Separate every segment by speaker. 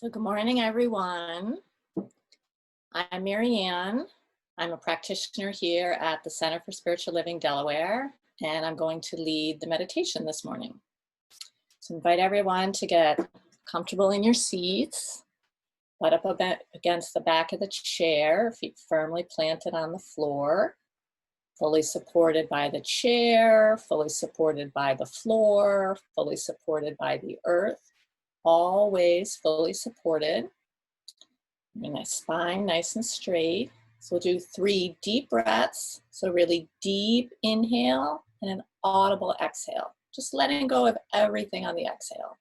Speaker 1: So good morning, everyone. I'm Marianne. I'm a practitioner here at the Center for Spiritual Living, Delaware, and I'm going to lead the meditation this morning. So invite everyone to get comfortable in your seats, butt up a bit against the back of the chair, feet firmly planted on the floor, fully supported by the chair, fully supported by the floor, fully supported by the earth, always fully supported. And my spine nice and straight. So we'll do 3 deep breaths. So really deep inhale and an audible exhale. Just letting go of everything on the exhale.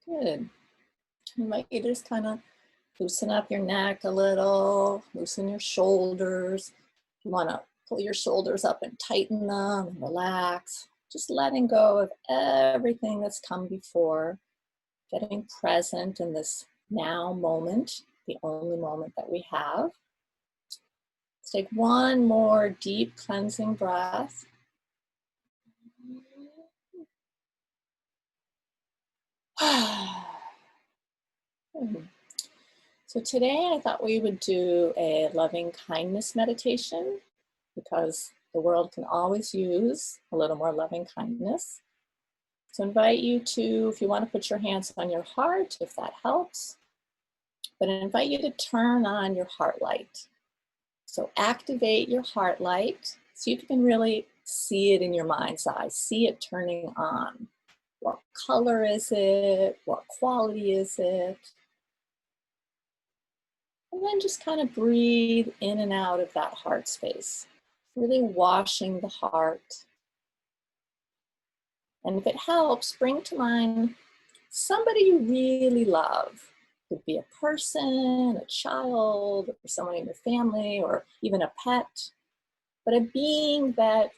Speaker 1: Good. I invite you to just kind of loosen up your neck a little, loosen your shoulders. You want to pull your shoulders up and tighten them and relax. Just letting go of everything that's come before, getting present in this now moment, the only moment that we have. Let's take one more deep cleansing breath. So today I thought we would do a loving kindness meditation because the world can always use a little more loving kindness. So I invite you to, if you want to put your hands on your heart, if that helps, but I invite you to turn on your heart light. So activate your heart light so you can really see it in your mind's eye, see it turning on. What color is it? What quality is it? And then just kind of breathe in and out of that heart space, really washing the heart. And if it helps, bring to mind somebody you really love. It could be a person, a child, or someone in your family, or even a pet. But a being that,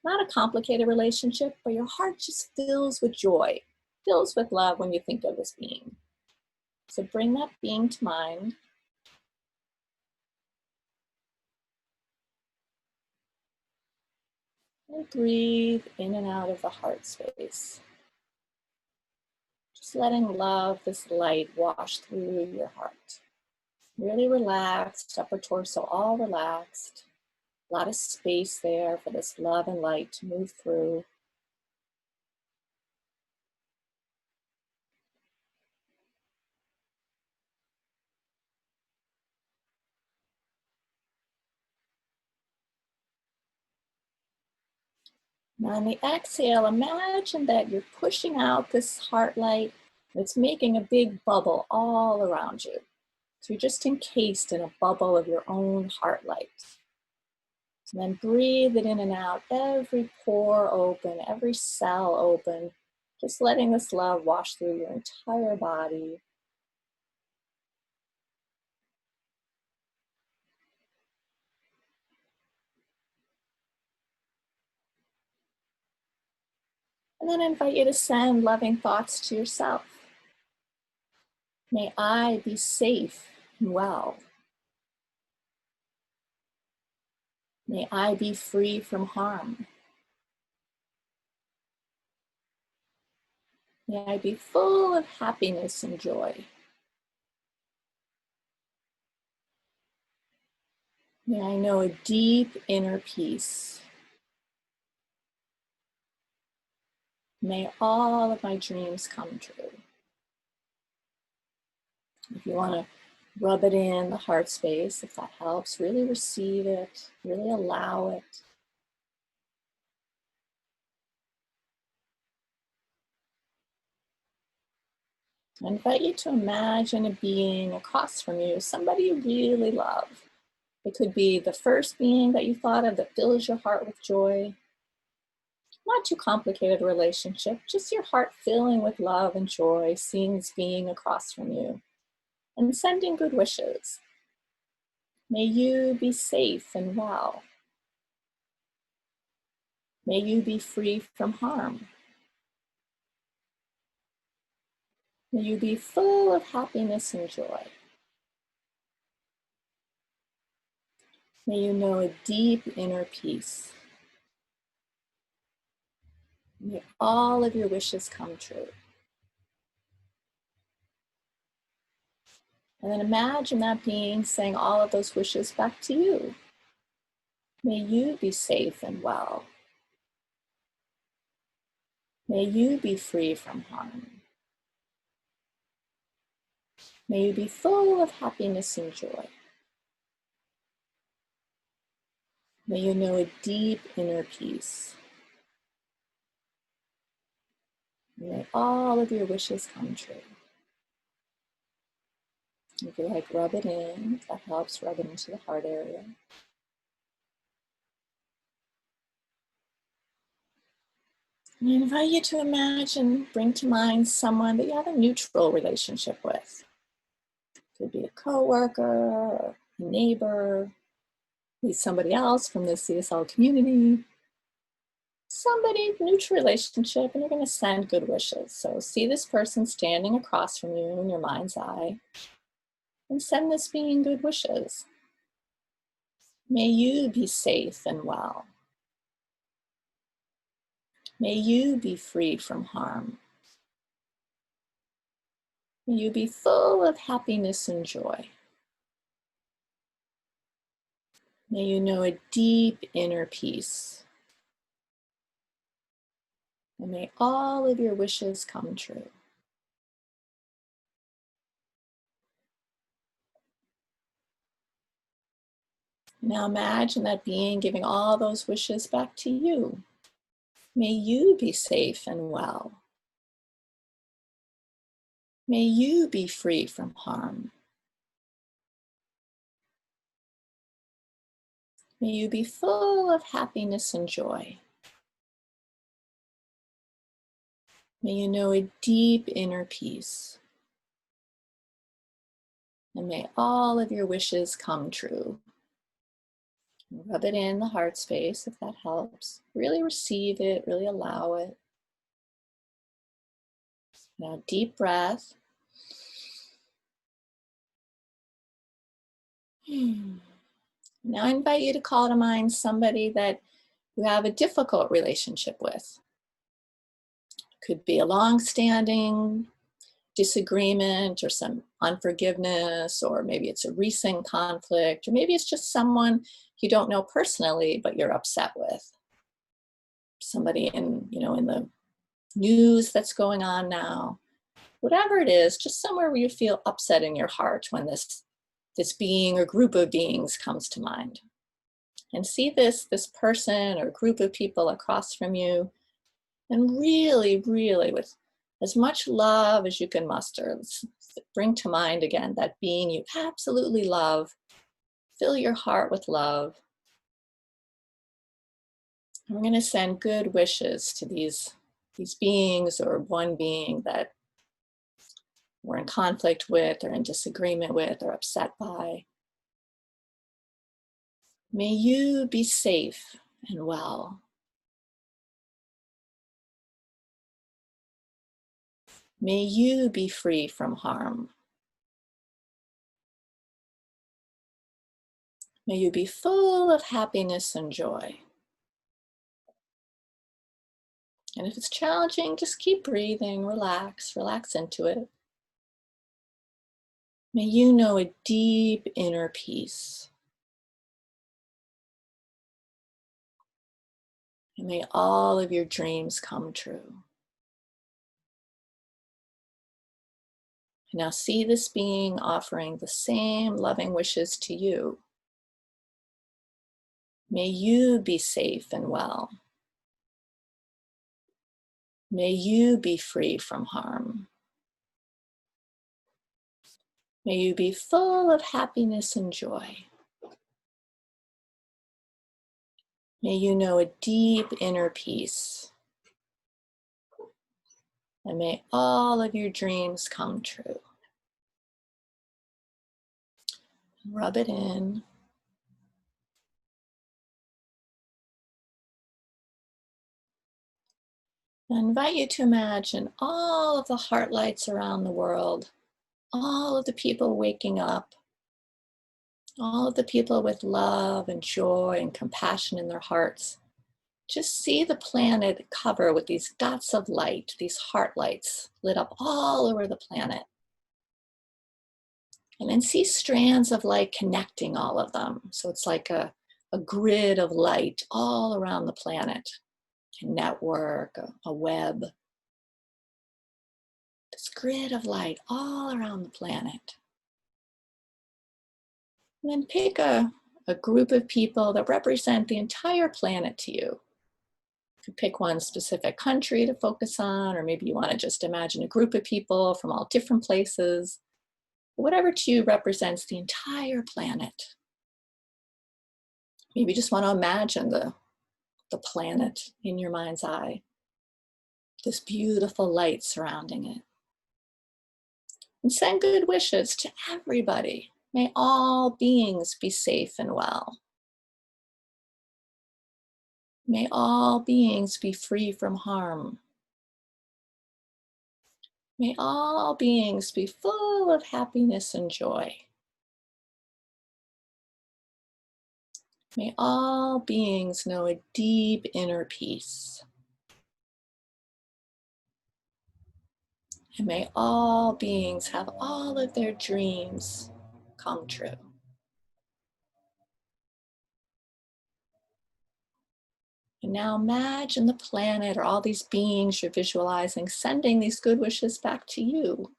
Speaker 1: not a complicated relationship, but your heart just fills with joy, fills with love when you think of this being. So bring that being to mind. And breathe in and out of the heart space. Just letting love, this light, wash through your heart. Really relaxed, upper torso all relaxed. A lot of space there for this love and light to move through. Now on the exhale, imagine that you're pushing out this heart light. It's making a big bubble all around you. So you're just encased in a bubble of your own heart light. And then breathe it in and out, every pore open, every cell open, just letting this love wash through your entire body. And then I invite you to send loving thoughts to yourself. May I be safe and well. May I be free from harm. May I be full of happiness and joy. May I know a deep inner peace. May all of my dreams come true. If you want to rub it in the heart space, if that helps, really receive it, really allow it. I invite you to imagine a being across from you, somebody you really love. It could be the first being that you thought of that fills your heart with joy. Not too complicated relationship, just your heart filling with love and joy, seeing this being across from you, and sending good wishes. May you be safe and well. May you be free from harm. May you be full of happiness and joy. May you know a deep inner peace. May all of your wishes come true. And then imagine that being saying all of those wishes back to you. May you be safe and well. May you be free from harm. May you be full of happiness and joy. May you know a deep inner peace. May all of your wishes come true. If you like, rub it in. If that helps, rub it into the heart area. And I invite you to imagine, bring to mind someone that you have a neutral relationship with. It could be a coworker, or a neighbor, maybe somebody else from the CSL community. Somebody, neutral relationship, and you're going to send good wishes. So see this person standing across from you in your mind's eye, and send this being good wishes. May you be safe and well. May you be free from harm. May you be full of happiness and joy. May you know a deep inner peace. And may all of your wishes come true. Now imagine that being giving all those wishes back to you. May you be safe and well. May you be free from harm. May you be full of happiness and joy. May you know a deep inner peace. And may all of your wishes come true. Rub it in the heart space if that helps. Really receive it, really allow it. Now, deep breath. Now I invite you to call to mind somebody that you have a difficult relationship with. Could be a long-standing disagreement or some unforgiveness, or maybe it's a recent conflict, or maybe it's just someone you don't know personally, but you're upset with. Somebody in the news that's going on now. Whatever it is, just somewhere where you feel upset in your heart when this being or group of beings comes to mind. And see this person or group of people across from you, and really, really, with as much love as you can muster, let's bring to mind again that being you absolutely love. Fill your heart with love. And we're going to send good wishes to these beings, or one being that we're in conflict with, or in disagreement with, or upset by. May you be safe and well. May you be free from harm. May you be full of happiness and joy. And if it's challenging, just keep breathing, relax into it. May you know a deep inner peace. And may all of your dreams come true. And now see this being offering the same loving wishes to you. May you be safe and well. May you be free from harm. May you be full of happiness and joy. May you know a deep inner peace. And may all of your dreams come true. Rub it in. I invite you to imagine all of the heart lights around the world, all of the people waking up, all of the people with love and joy and compassion in their hearts. Just see the planet cover with these dots of light, these heart lights lit up all over the planet. And then see strands of light connecting all of them. So it's like a grid of light all around the planet, a network, a web. This grid of light all around the planet. And then pick a group of people that represent the entire planet to you. You could pick one specific country to focus on, or maybe you want to just imagine a group of people from all different places. Whatever to you represents the entire planet. Maybe you just want to imagine the planet in your mind's eye, this beautiful light surrounding it. And send good wishes to everybody. May all beings be safe and well. May all beings be free from harm. May all beings be full of happiness and joy. May all beings know a deep inner peace. And may all beings have all of their dreams come true. And now imagine the planet or all these beings you're visualizing sending these good wishes back to you.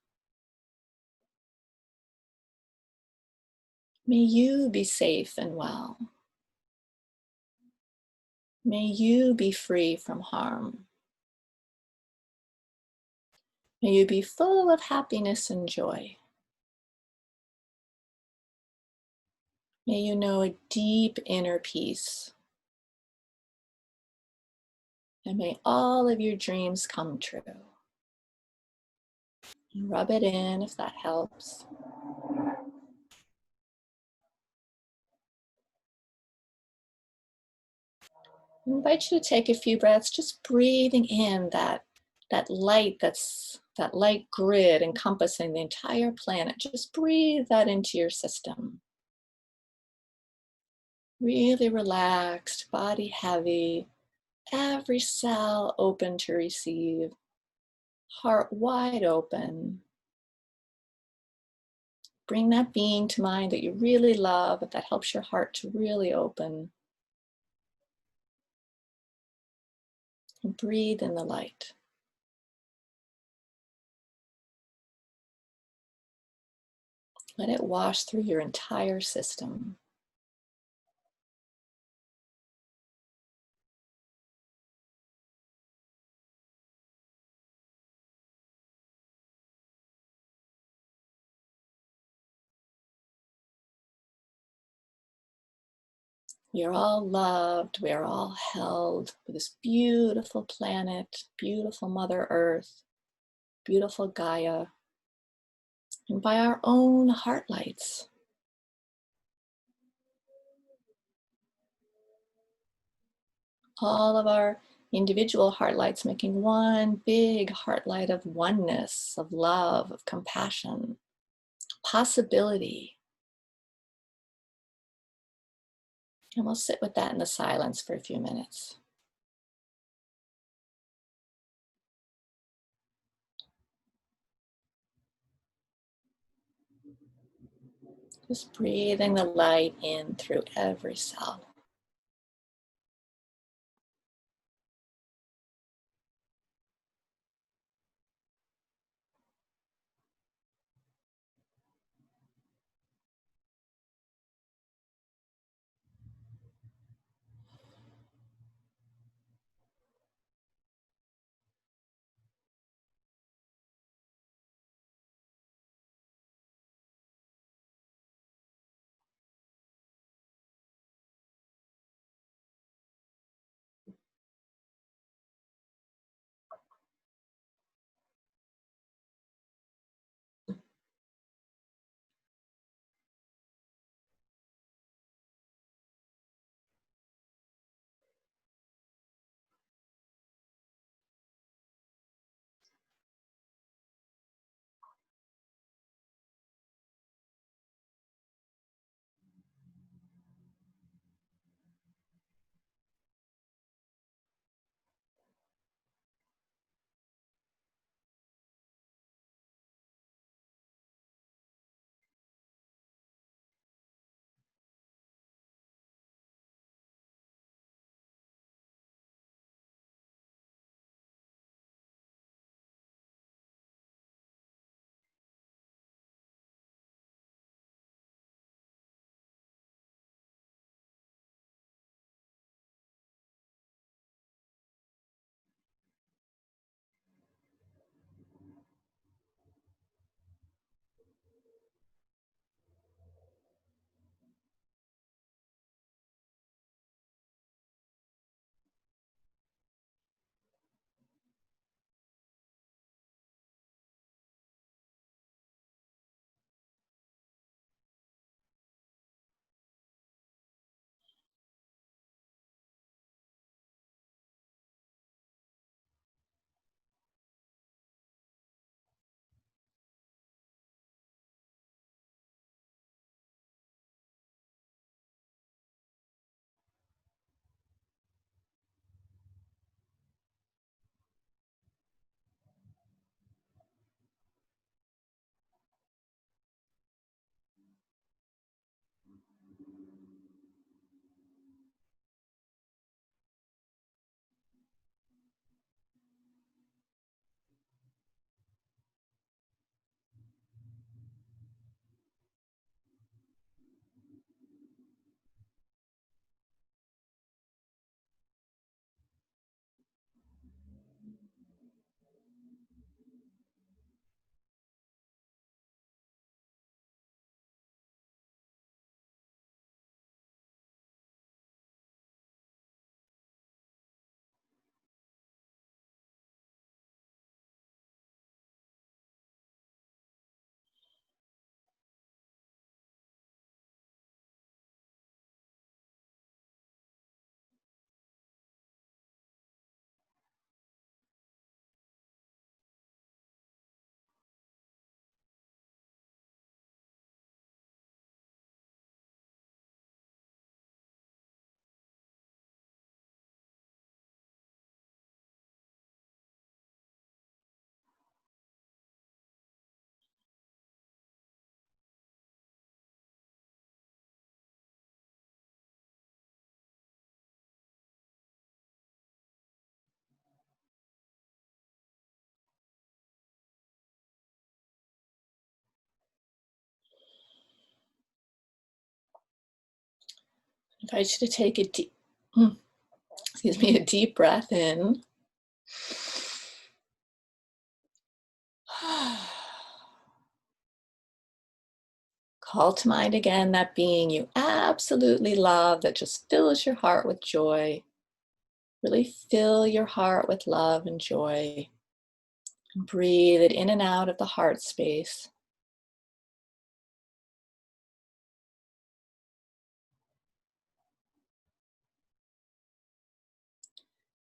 Speaker 1: May you be safe and well. May you be free from harm. May you be full of happiness and joy. May you know a deep inner peace. And may all of your dreams come true. And rub it in if that helps. I invite you to take a few breaths, just breathing in that light, that light grid encompassing the entire planet. Just breathe that into your system. Really relaxed, body heavy, every cell open to receive, heart wide open. Bring that being to mind that you really love, that helps your heart to really open. And breathe in the light. Let it wash through your entire system. We are all loved, we are all held with this beautiful planet, beautiful Mother Earth, beautiful Gaia, and by our own heart lights. All of our individual heart lights making one big heart light of oneness, of love, of compassion, possibility. And we'll sit with that in the silence for a few minutes. Just breathing the light in through every cell. invite you to take a deep, a deep breath in. Call to mind again that being you absolutely love that just fills your heart with joy. Really fill your heart with love and joy. And breathe it in and out of the heart space.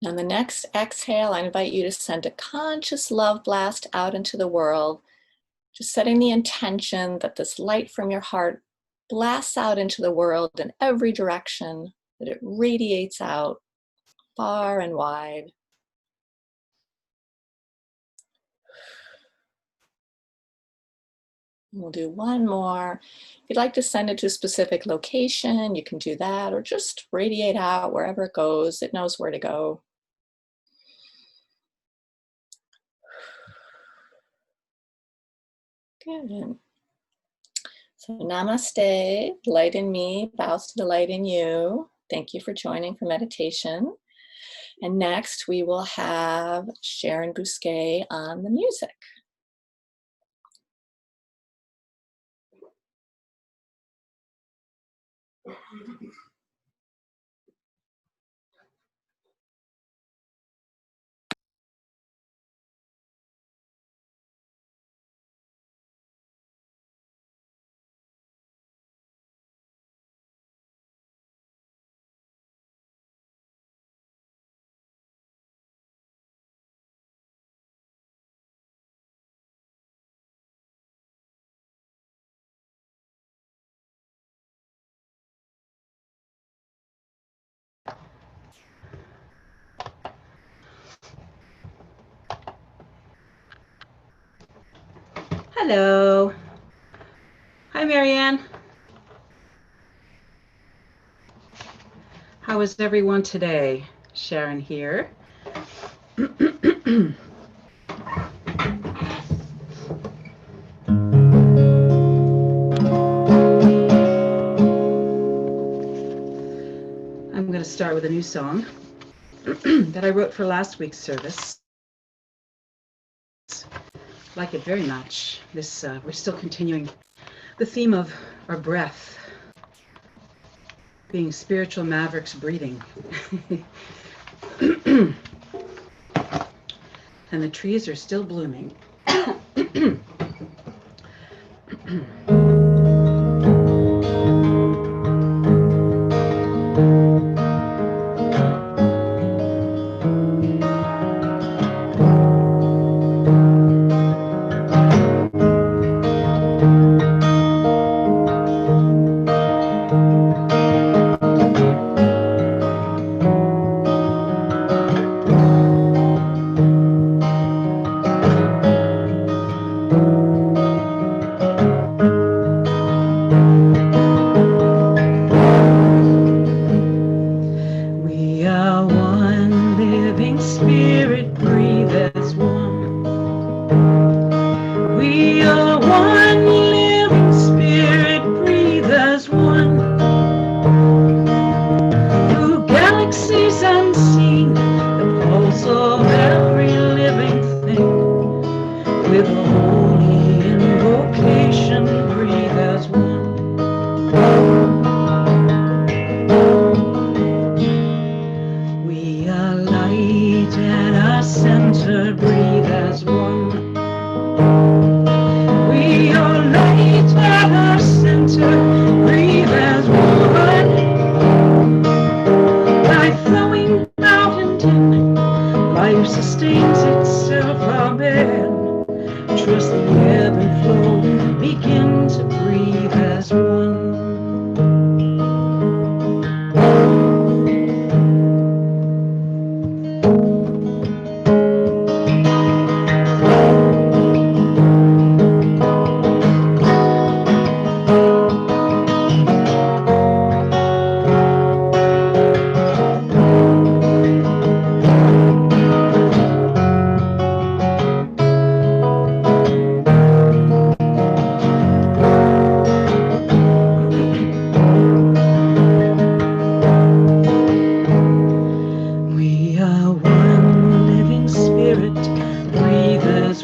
Speaker 1: On the next exhale, I invite you to send a conscious love blast out into the world, just setting the intention that this light from your heart blasts out into the world in every direction, that it radiates out far and wide. We'll do one more. If you'd like to send it to a specific location, you can do that, or just radiate out wherever it goes. It knows where to go. Good. So namaste, light in me bows to the light in you. Thank you for joining for meditation. And next we will have Sharon Bousquet on the music.
Speaker 2: Hello. Hi, Marianne. How is everyone today? Sharon here. I'm going to start with a new song that I wrote for last week's service. I like it very much. We're still continuing the theme of our breath, being spiritual mavericks breathing. And the trees are still blooming.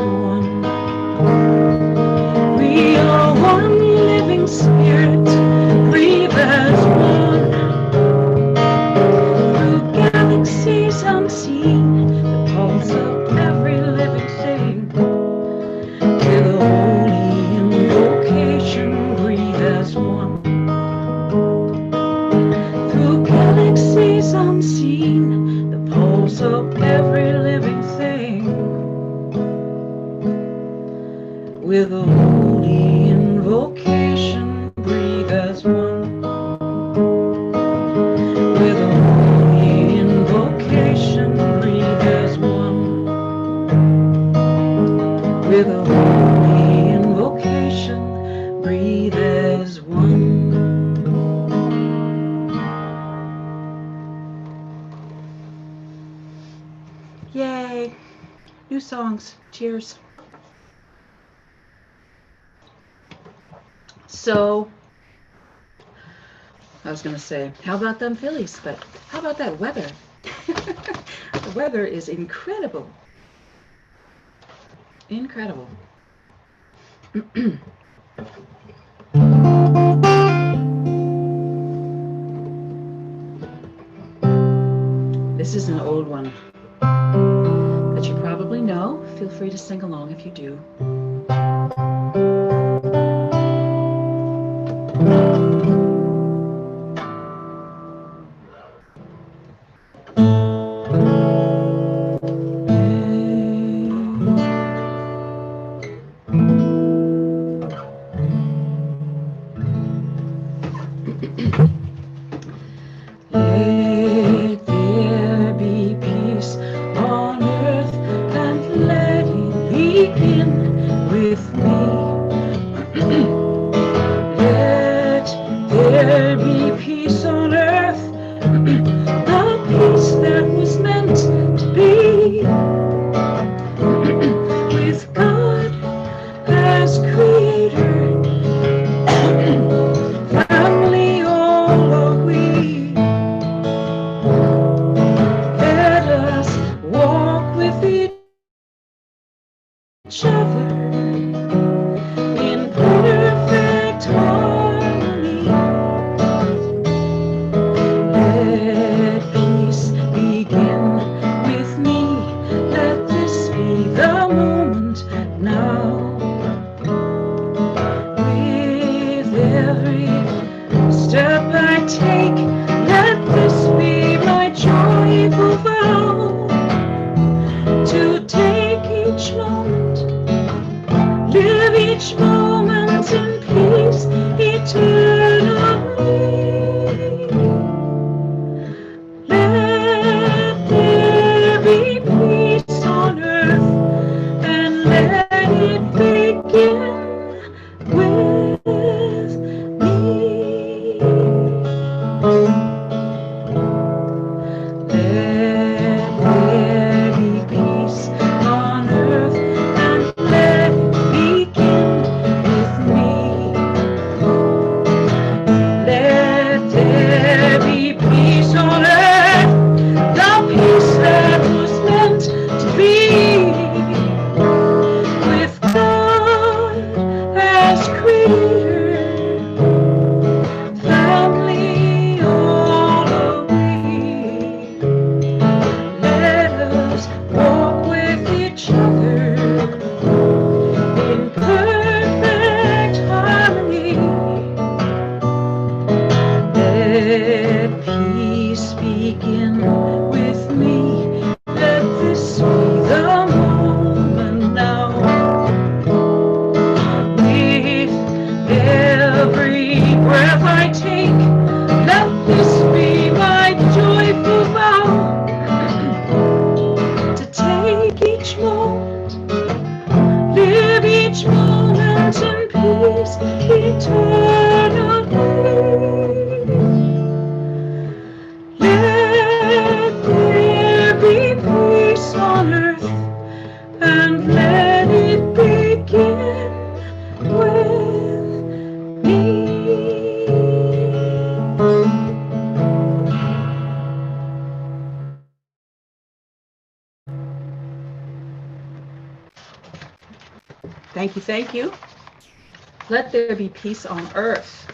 Speaker 2: one. We are one living spirit, breathe as one. Through galaxies unseen, the pulse of every living thing. With a holy invocation, breathe as one. Through galaxies unseen, the pulse of every living thing. With a holy invocation, breathe as one. With a holy invocation, breathe as one. With a holy invocation, breathe as one. Yay! New songs. Cheers. So, I was going to say, how about them Phillies? But how about that weather? The weather is incredible. Incredible. This is an old one that you probably know. Feel free to sing along if you do. Let there be peace on earth and let it begin with me. Let there be peace on earth, the peace that was meant to be. With God as creator, family all are we. Let us walk with each other in perfect harmony. Let peace begin with me. Let this be the moment now. With every step I take, let this be my joyful vow. To take each moment, live each moment in peace eternally. Let there be peace on earth, and let it begin with me. Let there be peace on earth, and let it begin with me. Let there be peace on earth, the peace that was meant to be. With God as creator, family all are we. Let us walk with each other in perfect harmony. Let peace begin with me. Let this be the moment now. With every breath I take, let this be my joyful vow. To take each moment, live each moment in peace eternally. Let there be peace on earth, and let it begin with me. Thank you, thank you. Let there be peace on earth.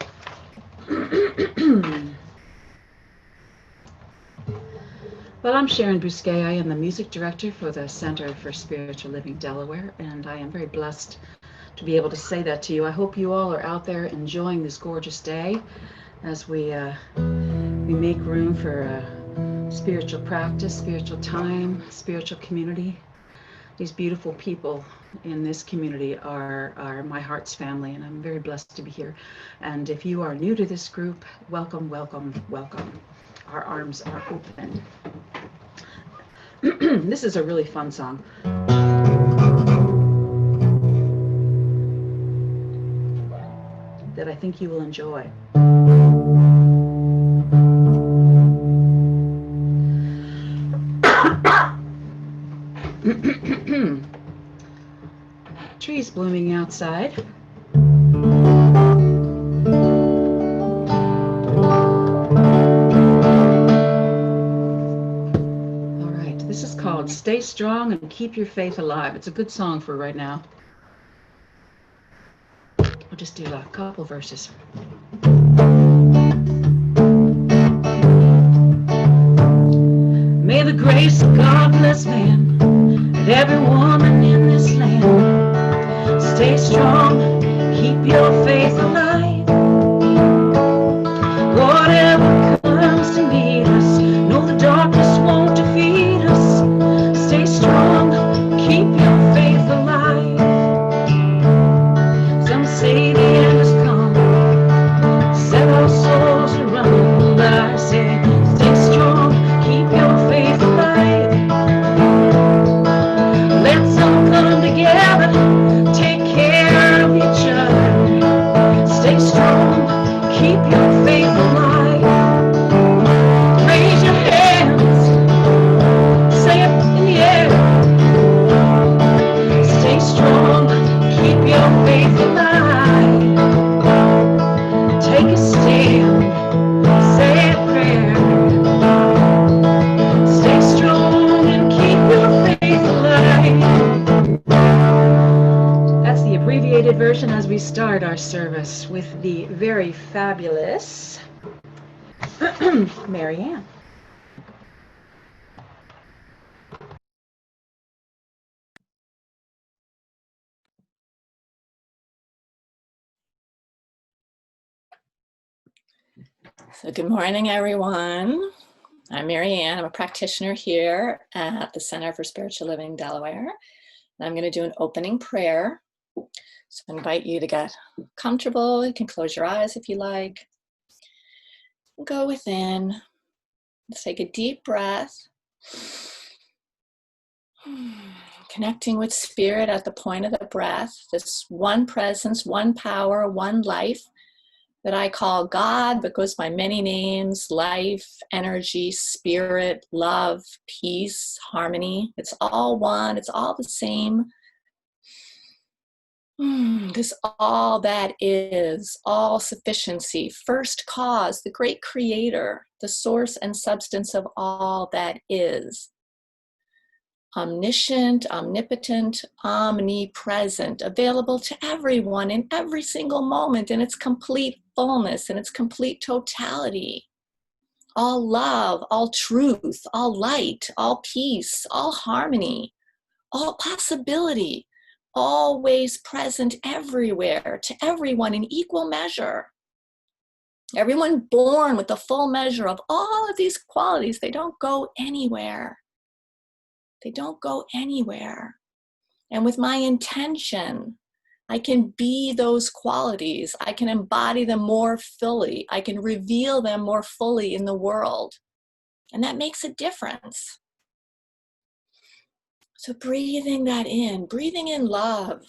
Speaker 2: Well, I'm Sharon Bousquet. I am the music director for the Center for Spiritual Living Delaware, and I am very blessed to be able to say that to you. I hope you all are out there enjoying this gorgeous day as we make room for spiritual practice, spiritual time, spiritual community. These beautiful people in this community are my heart's family, and I'm very blessed to be here. And if you are new to this group, welcome, welcome, welcome. Our arms are open. This is a really fun song. That I think you will enjoy. Trees blooming outside. All right, this is called Stay Strong and Keep Your Faith Alive. It's a good song for right now. I'll just do a couple verses. May the grace of God bless man and every woman in this land. Stay strong, keep your faith alive. Whatever comes to meet us, know the darkness won't defeat us. Stay strong, keep your faith alive. Some say the end has come, set our souls to run, but I say stay strong, keep your faith alive. Let's all come together, take care of each other. Stay strong, keep your faith alive. Raise your hands, say it in the air. Stay strong, keep your faith alive. Take a stand, say a prayer. Stay strong and keep your faith alive. That's the abbreviated version as we start our service with the very fabulous Mary Ann.
Speaker 1: So good morning, everyone. I'm Mary Ann. I'm a practitioner here at the Center for Spiritual Living Delaware. And I'm going to do an opening prayer. So I invite you to get comfortable. You can close your eyes if you like. Go within. Let's take a deep breath. Connecting with spirit at the point of the breath. This one presence, one power, one life that I call God, but goes by many names: life, energy, spirit, love, peace, harmony. It's all one, it's all the same. This all that is, all sufficiency, first cause, the great creator, the source and substance of all that is. Omniscient, omnipotent, omnipresent, available to everyone in every single moment in its complete fullness, in its complete totality. All love, all truth, all light, all peace, all harmony, all possibility, always present everywhere, to everyone in equal measure. Everyone born with the full measure of all of these qualities. They don't go anywhere. They don't go anywhere. And with my intention, I can be those qualities. I can embody them more fully. I can reveal them more fully in the world. And that makes a difference. So breathing that in, breathing in love,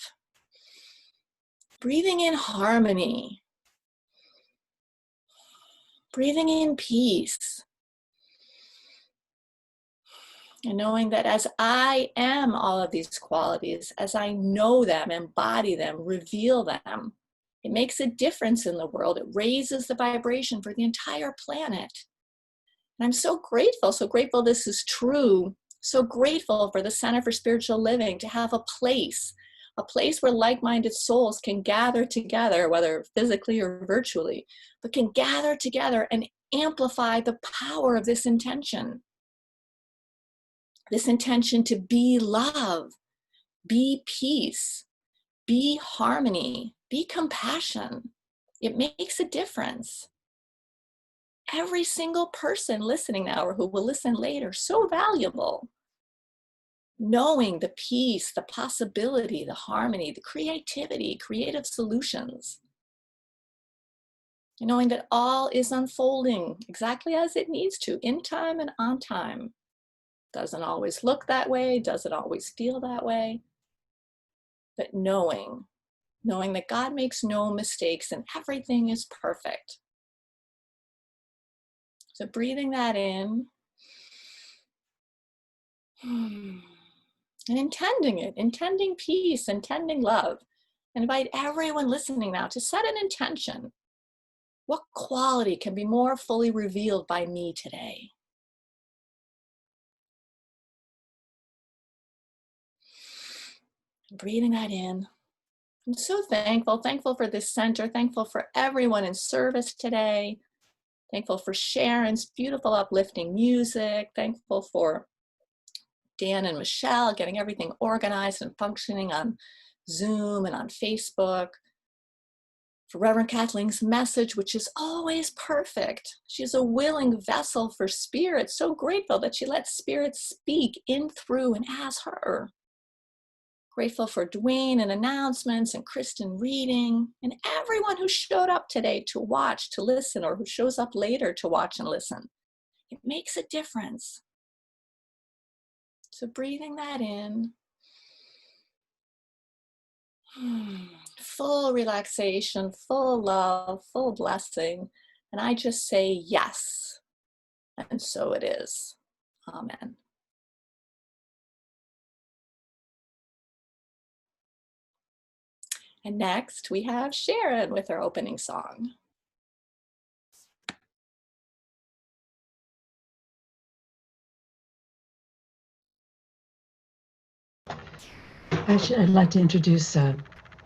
Speaker 1: breathing in harmony, breathing in peace. And knowing that as I am all of these qualities, as I know them, embody them, reveal them, it makes a difference in the world. It raises the vibration for the entire planet. And I'm so grateful this is true. So grateful for the Center for Spiritual Living to have a place a place where like-minded souls can gather together, whether physically or virtually, but can gather together and amplify the power of this intention. This intention to be love, be peace, be harmony, be compassion. It makes a difference. Every single person listening now or who will listen later, so valuable. Knowing the peace, the possibility, the harmony, the creativity, creative solutions. Knowing that all is unfolding exactly as it needs to, in time and on time. Doesn't always look that way, doesn't always feel that way. But knowing that God makes no mistakes and everything is perfect. So breathing that in. And intending peace, intending love. And invite everyone listening now to set an intention. What quality can be more fully revealed by me today? Breathing that in. I'm so thankful for this center, thankful for everyone in service today, thankful for Sharon's beautiful uplifting music, thankful for Dan and Michelle getting everything organized and functioning on Zoom and on Facebook, for Reverend Kathleen's message, which is always perfect. She's a willing vessel for Spirit, so grateful that she lets Spirit speak in, through, and as her. Grateful for Dwayne and announcements and Kristen reading, and everyone who showed up today to watch, to listen, or who shows up later to watch and listen. It makes a difference. So breathing that in. Full relaxation, full love, full blessing. And I just say yes. And so it is. Amen. And next we have Sharon with her opening song.
Speaker 2: I'd like to introduce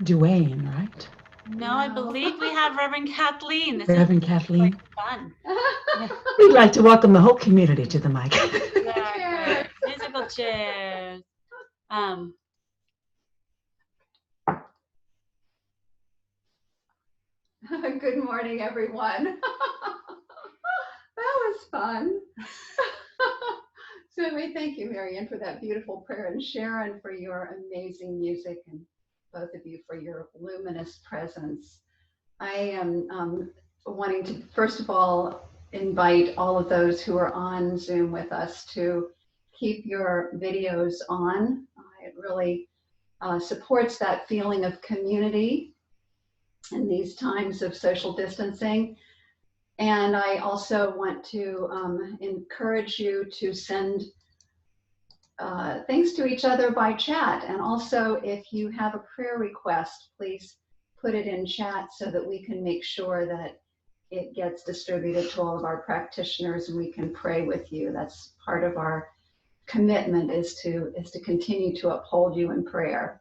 Speaker 2: Dwayne, right?
Speaker 3: No, I believe we have Reverend Kathleen. This
Speaker 2: Reverend
Speaker 3: is
Speaker 2: Kathleen.
Speaker 3: fun.
Speaker 2: We'd like to welcome the whole community to the mic.
Speaker 3: Yeah, musical chairs.
Speaker 4: Good morning, everyone. That was fun. So we thank you, Marianne, for that beautiful prayer, and Sharon for your amazing music, and both of you for your luminous presence. I am wanting to, first of all, invite all of those who are on Zoom with us to keep your videos on. It really supports that feeling of community in these times of social distancing. And I also want to encourage you to send things to each other by chat. And also, if you have a prayer request, please put it in chat so that we can make sure that it gets distributed to all of our practitioners and we can pray with you. That's part of our commitment, is to continue to uphold you in prayer.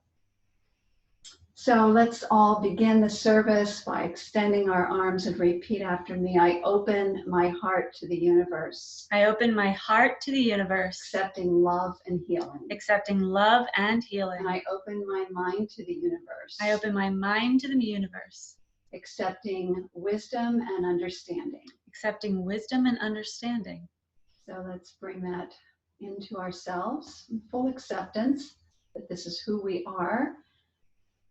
Speaker 4: So let's all begin the service by extending our arms and repeat after me. I open my heart to the universe.
Speaker 3: I open my heart to the universe,
Speaker 4: Accepting love and healing.
Speaker 3: accepting love and healing.
Speaker 4: And I open my mind to the universe.
Speaker 3: I open my mind to the universe,
Speaker 4: Accepting wisdom and understanding.
Speaker 3: accepting wisdom and understanding.
Speaker 4: So let's bring that into ourselves, full acceptance that this is who we are.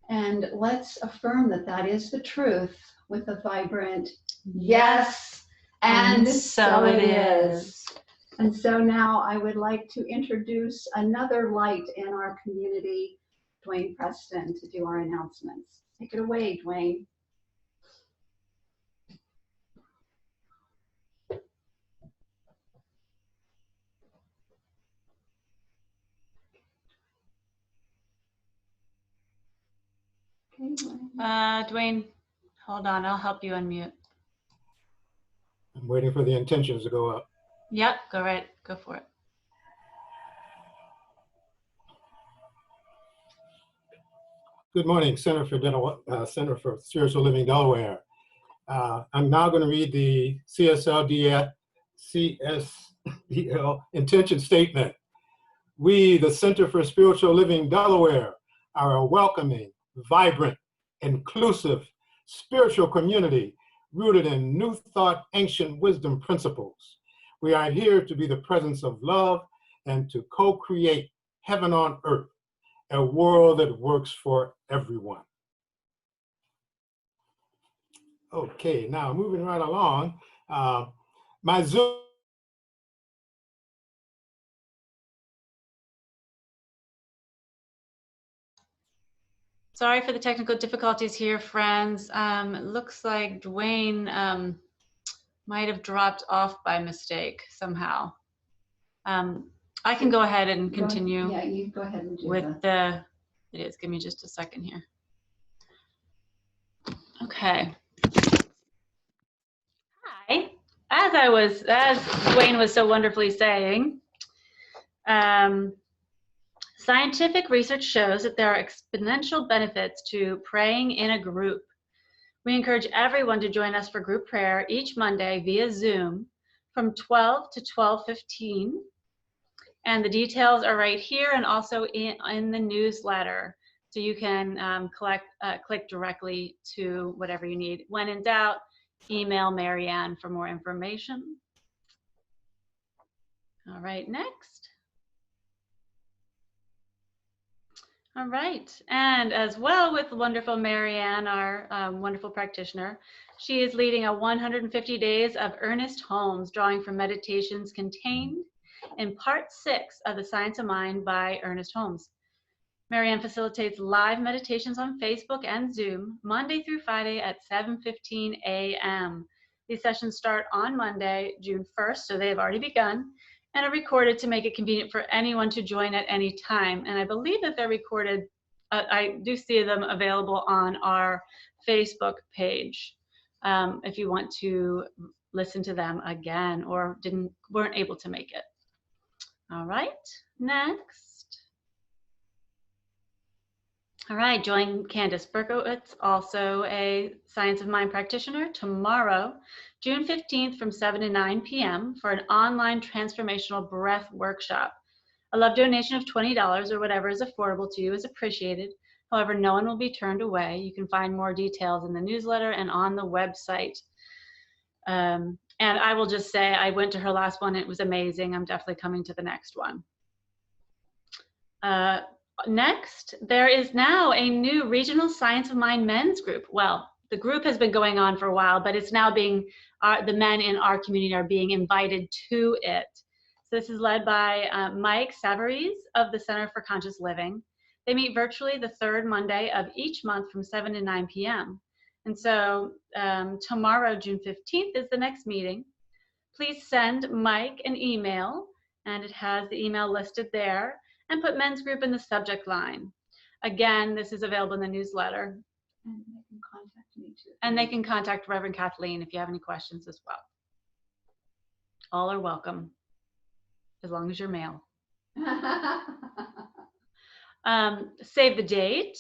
Speaker 4: And let's affirm that that is the truth with a vibrant yes, and so it is. And so now I would like to introduce another light in our community, Dwayne Preston, to do our announcements. Take it away, Dwayne.
Speaker 3: Dwayne, hold on, I'll help you unmute.
Speaker 5: I'm waiting for the intentions to go up.
Speaker 3: Yep, go for it.
Speaker 5: Good morning, Center for Spiritual Living Delaware. I'm now going to read the CSLDL intention statement. We, the Center for Spiritual Living Delaware, are a welcoming, vibrant, inclusive, spiritual community rooted in New Thought, ancient wisdom principles. We are here to be the presence of love and to co-create heaven on earth, a world that works for everyone. Okay, now moving right along, my Zoom.
Speaker 3: Sorry for the technical difficulties here, friends. It looks like Dwayne might have dropped off by mistake somehow. I can go ahead and continue.
Speaker 4: Yeah, you go ahead and do
Speaker 3: with it is. Give me just a second here. Okay. Hi. As Dwayne was so wonderfully saying, scientific research shows that there are exponential benefits to praying in a group. We encourage everyone to join us for group prayer each Monday via Zoom from 12 to 12:15. And the details are right here and also in the newsletter. So you can click directly to whatever you need. When in doubt, email Marianne for more information. All right, next. All right, and as well with wonderful Marianne, our wonderful practitioner, she is leading a 150 days of earnest homes, drawing from meditations contained in part 6 of The Science of Mind by Ernest Holmes. Marianne facilitates live meditations on Facebook and Zoom, Monday through Friday at 7:15 a.m. These sessions start on Monday, June 1st, so they have already begun, and are recorded to make it convenient for anyone to join at any time. And I believe that they're recorded, I do see them available on our Facebook page if you want to listen to them again or weren't able to make it. All right, next. All right, join Candace Berkowitz, also a Science of Mind practitioner, tomorrow, June 15th from 7 to 9 p.m. for an online transformational breath workshop. A love donation of $20 or whatever is affordable to you is appreciated. However, no one will be turned away. You can find more details in the newsletter and on the website. And I will just say, I went to her last one. It was amazing. I'm definitely coming to the next one. Next, there is now a new Regional Science of Mind men's group. Well, the group has been going on for a while, but it's now being, the men in our community are being invited to it. So this is led by Mike Savarese of the Center for Conscious Living. They meet virtually the third Monday of each month from 7 to 9 p.m. And so tomorrow, June 15th, is the next meeting. Please send Mike an email, and it has the email listed there, and put men's group in the subject line. Again, this is available in the newsletter.
Speaker 4: And they can contact me too.
Speaker 3: And they can contact Reverend Kathleen if you have any questions as well. All are welcome, as long as you're male. Save the date.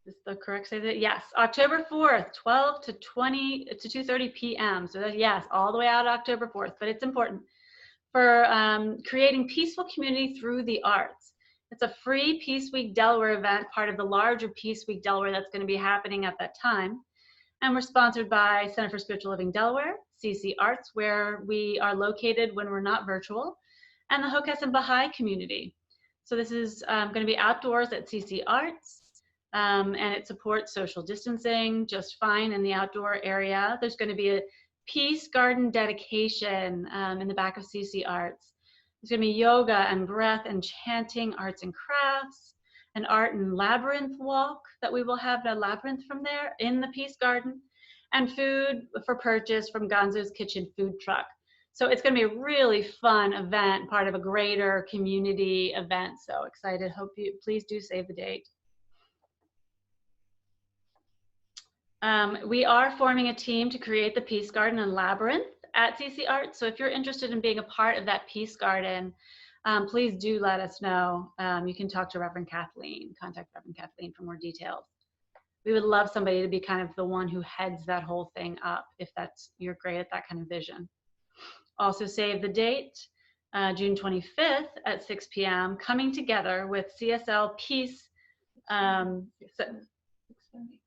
Speaker 3: Is the correct save the date? Yes, October 4th, 12 to 2:30 p.m. So that, yes, all the way out October 4th, but it's important. For creating peaceful community through the arts. It's a free Peace Week Delaware event, part of the larger Peace Week Delaware that's going to be happening at that time. And we're sponsored by Center for Spiritual Living Delaware, CC Arts, where we are located when we're not virtual, and the Hokkessin Baha'i community. So this is going to be outdoors at CC Arts, and it supports social distancing just fine in the outdoor area. There's going to be a Peace Garden dedication in the back of CC Arts. There's going to be yoga and breath and chanting, arts and crafts, an art and labyrinth walk that we will have a labyrinth from there in the Peace Garden, and food for purchase from Gonzo's Kitchen food truck. So it's going to be a really fun event, part of a greater community event. So excited. Hope you please do save the date. We are forming a team to create the Peace Garden and Labyrinth at CC Arts. So if you're interested in being a part of that Peace Garden, please do let us know. You can talk to Reverend Kathleen, contact Reverend Kathleen for more details. We would love somebody to be kind of the one who heads that whole thing up, if you're great at that kind of vision. Also save the date, June 25th at 6 p.m., coming together with CSL Peace, at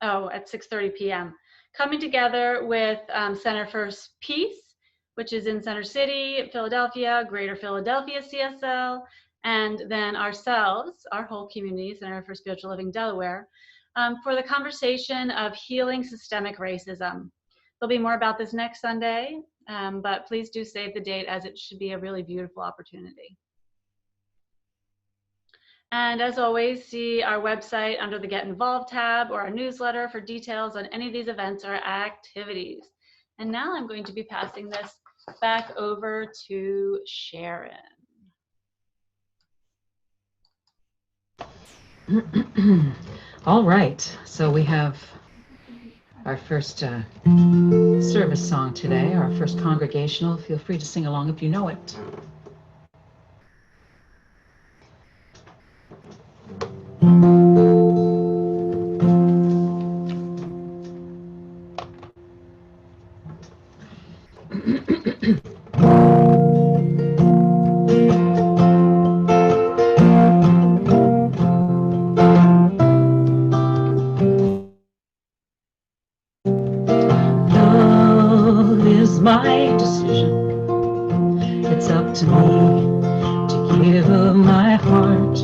Speaker 3: 6:30 p.m. Coming together with Center for Peace, which is in Center City, Philadelphia, Greater Philadelphia CSL, and then ourselves, our whole community, Center for Spiritual Living Delaware, for the conversation of healing systemic racism. There'll be more about this next Sunday, but please do save the date, as it should be a really beautiful opportunity. And as always, see our website under the Get Involved tab or our newsletter for details on any of these events or activities. And now I'm going to be passing this back over to Sharon.
Speaker 2: All right, so we have our first service song today, our first congregational. Feel free to sing along if you know it. Love is my decision. It's up to me to give of my heart.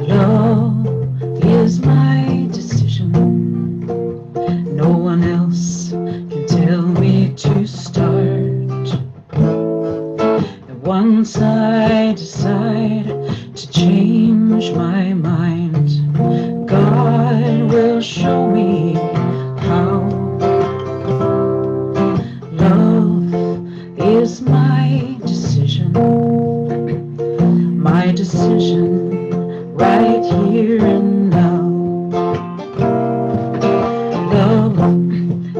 Speaker 2: Love is my decision. No one else can tell me to start. And once I decide to change my mind, God will show me how. Love is my decision. My decision right here and now. Love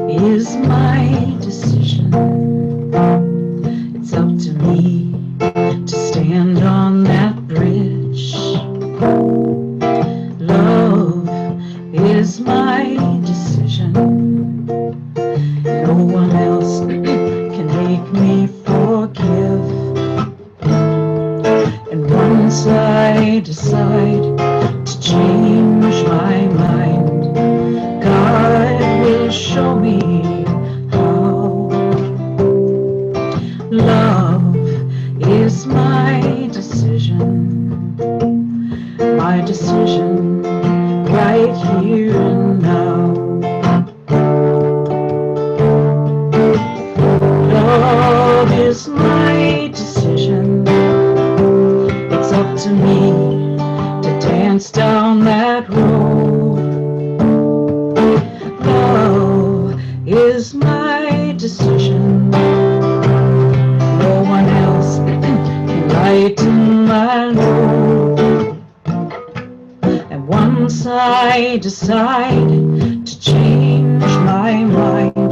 Speaker 2: is my decision. It's up to me to stand on that bridge. Love is my decision. No one else can make me forgive. And once I decide to change my mind, God will show me how. Love is my decision. My decision right here and now. Love is my decision. It's up to me to dance down that road. Love is my decision. No one else can lighten my load. And once I decide to change my mind,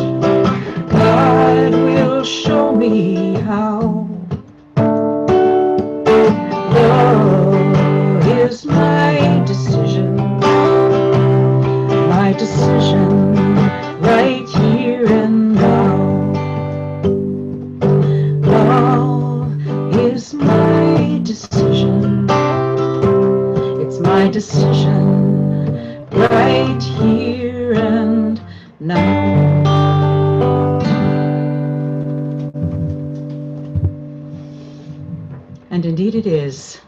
Speaker 2: God will show me how. Love is my decision. My decision right here and now. Love is my decision. It's my decision right here and now. And indeed it is.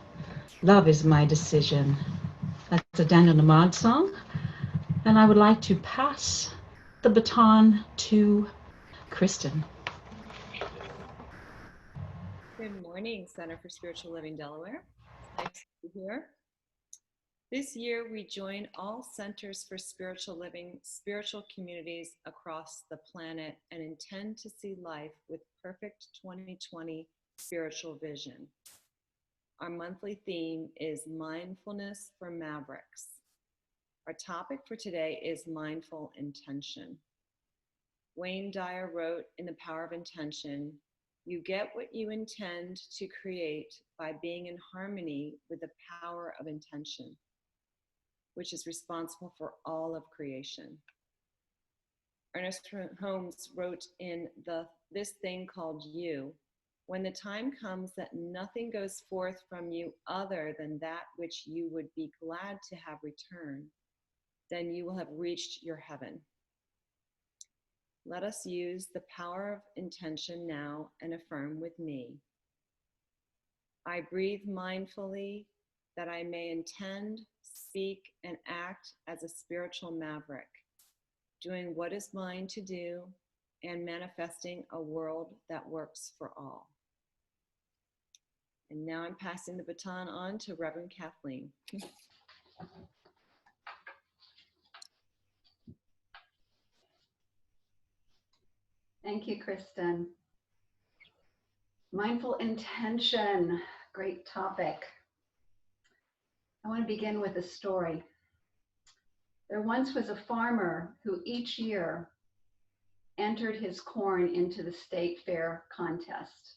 Speaker 2: Love is my decision. That's a Daniel Namad song. And I would like to pass the baton to Kristen.
Speaker 6: Good morning, Center for Spiritual Living Delaware. Nice to be here. This year, we join all Centers for Spiritual Living, spiritual communities across the planet and intend to see life with perfect 2020 spiritual vision. Our monthly theme is Mindfulness for Mavericks. Our topic for today is mindful intention. Wayne Dyer wrote in The Power of Intention, You get what you intend to create by being in harmony with the power of intention, which is responsible for all of creation. Ernest Holmes wrote in This Thing Called You, when the time comes that nothing goes forth from you other than that which you would be glad to have return, then you will have reached your heaven. Let us use the power of intention now and affirm with me. I breathe mindfully that I may intend, speak, and act as a spiritual maverick, doing what is mine to do and manifesting a world that works for all. And now I'm passing the baton on to Reverend Kathleen.
Speaker 4: Thank you, Kristen. Mindful intention, great topic. I want to begin with a story. There once was a farmer who each year entered his corn into the state fair contest,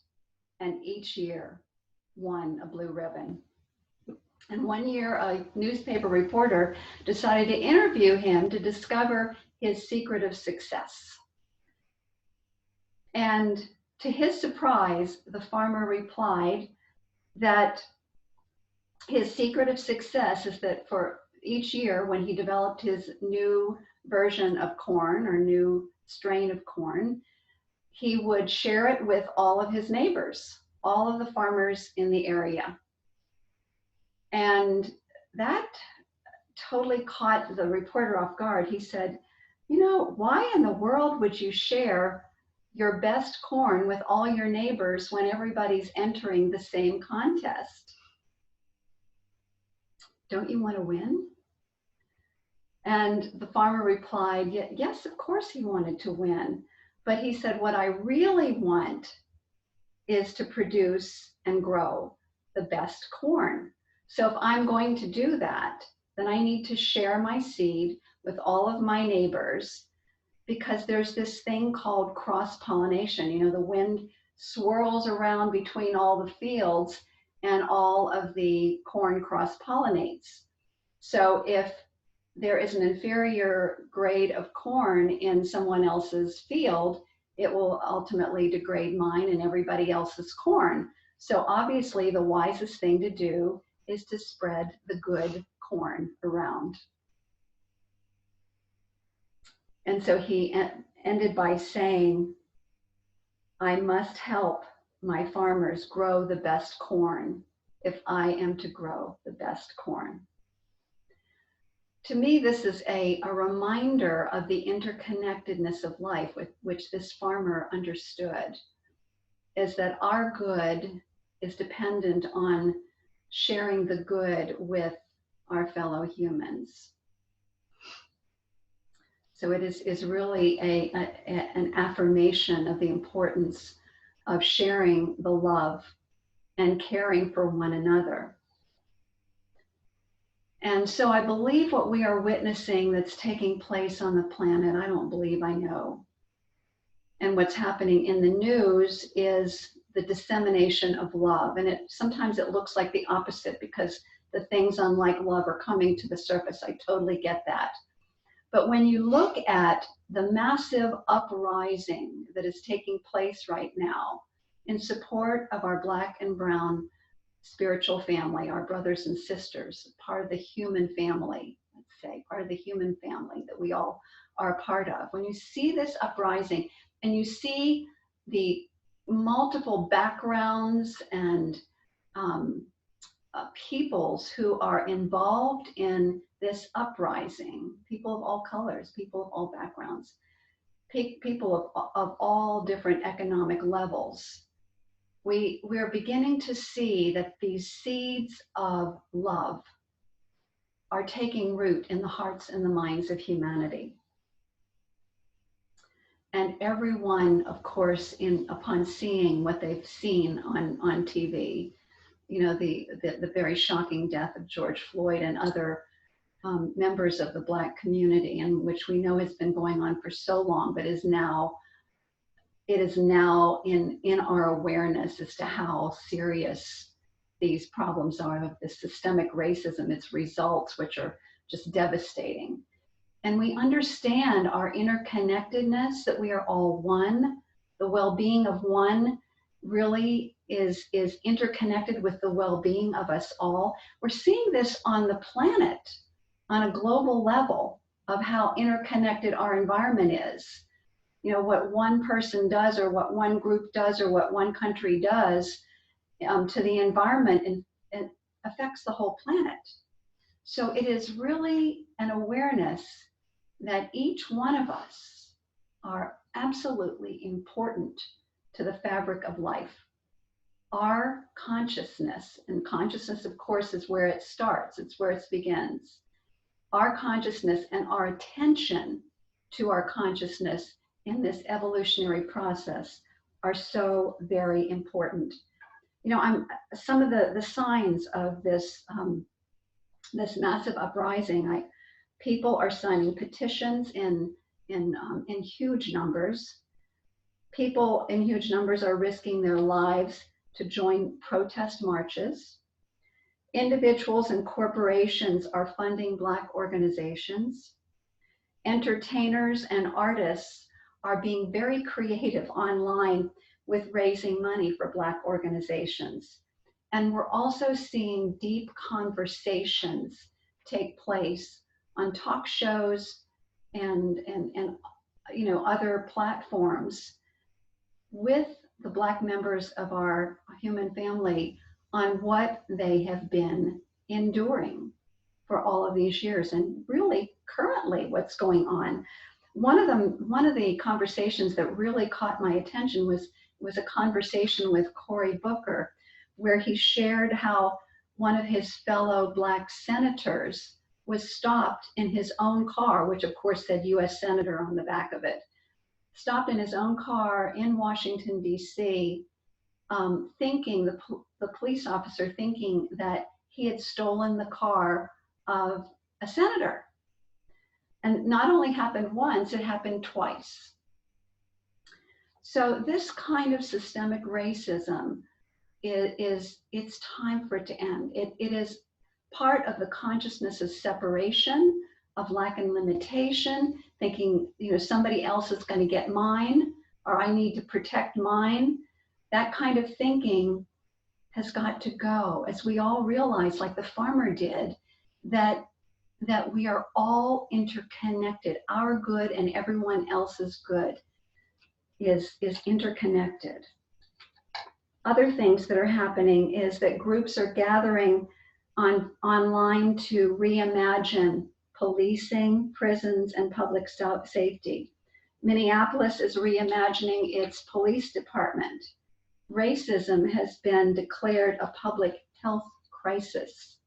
Speaker 4: and each year won a blue ribbon. And one year, a newspaper reporter decided to interview him to discover his secret of success. And to his surprise, the farmer replied that his secret of success is that for each year, when he developed his new version of corn or new strain of corn, he would share it with all of his neighbors, all of the farmers in the area. And that totally caught the reporter off guard. He said, you know, why in the world would you share your best corn with all your neighbors when everybody's entering the same contest? Don't you want to win? And the farmer replied, yes, of course he wanted to win. But he said, what I really want is to produce and grow the best corn. So if I'm going to do that, then I need to share my seed with all of my neighbors, because there's this thing called cross-pollination. You know, the wind swirls around between all the fields and all of the corn cross-pollinates. So if there is an inferior grade of corn in someone else's field, it will ultimately degrade mine and everybody else's corn. So obviously the wisest thing to do is to spread the good corn around. And so he ended by saying, I must help my farmers grow the best corn if I am to grow the best corn. To me, this is a reminder of the interconnectedness of life, with which this farmer understood, is that our good is dependent on sharing the good with our fellow humans. So it is really an affirmation of the importance of sharing the love and caring for one another. And so I believe what we are witnessing that's taking place on the planet, I don't believe, I know. And what's happening in the news is the dissemination of love. And sometimes it looks like the opposite, because the things unlike love are coming to the surface. I totally get that. But when you look at the massive uprising that is taking place right now in support of our Black and brown spiritual family, our brothers and sisters, part of the human family, let's say, part of the human family that we all are a part of. When you see this uprising and you see the multiple backgrounds and peoples who are involved in this uprising, people of all colors, people of all backgrounds, people of all different economic levels, we're beginning to see that these seeds of love are taking root in the hearts and the minds of humanity. And everyone, of course, upon seeing what they've seen on TV, you know, the very shocking death of George Floyd and other members of the Black community, and which we know has been going on for so long, but is now it is now in our awareness as to how serious these problems are of the systemic racism, its results, which are just devastating. And we understand our interconnectedness, that we are all one. The well-being of one really is interconnected with the well-being of us all. We're seeing this on the planet on a global level of how interconnected our environment is. You know, what one person does or what one group does or what one country does to the environment and affects the whole planet. So it is really an awareness that each one of us are absolutely important to the fabric of life. Our consciousness, and consciousness, of course, is where it starts, it's where it begins. Our consciousness and our attention to our consciousness in this evolutionary process are so very important. You know, some of the signs of this this massive uprising. People are signing petitions in huge numbers. People in huge numbers are risking their lives to join protest marches. Individuals and corporations are funding Black organizations. Entertainers and artists are being very creative online with raising money for Black organizations. And we're also seeing deep conversations take place on talk shows and you know, other platforms with the Black members of our human family on what they have been enduring for all of these years, and really currently what's going on. One of the conversations that really caught my attention was a conversation with Cory Booker, where he shared how one of his fellow Black senators was stopped in his own car, which of course said U.S. Senator on the back of it, stopped in his own car in Washington, D.C., thinking, the police officer thinking that he had stolen the car of a senator. And not only happened once, it happened twice. So this kind of systemic racism it's time for it to end. It is part of the consciousness of separation, of lack and limitation, thinking, you know, somebody else is going to get mine, or I need to protect mine. That kind of thinking has got to go, as we all realize, like the farmer did, that we are all interconnected. Our good and everyone else's good is interconnected. Other things that are happening is that groups are gathering online to reimagine policing, prisons, and public safety. Minneapolis is reimagining its police department. Racism has been declared a public health crisis.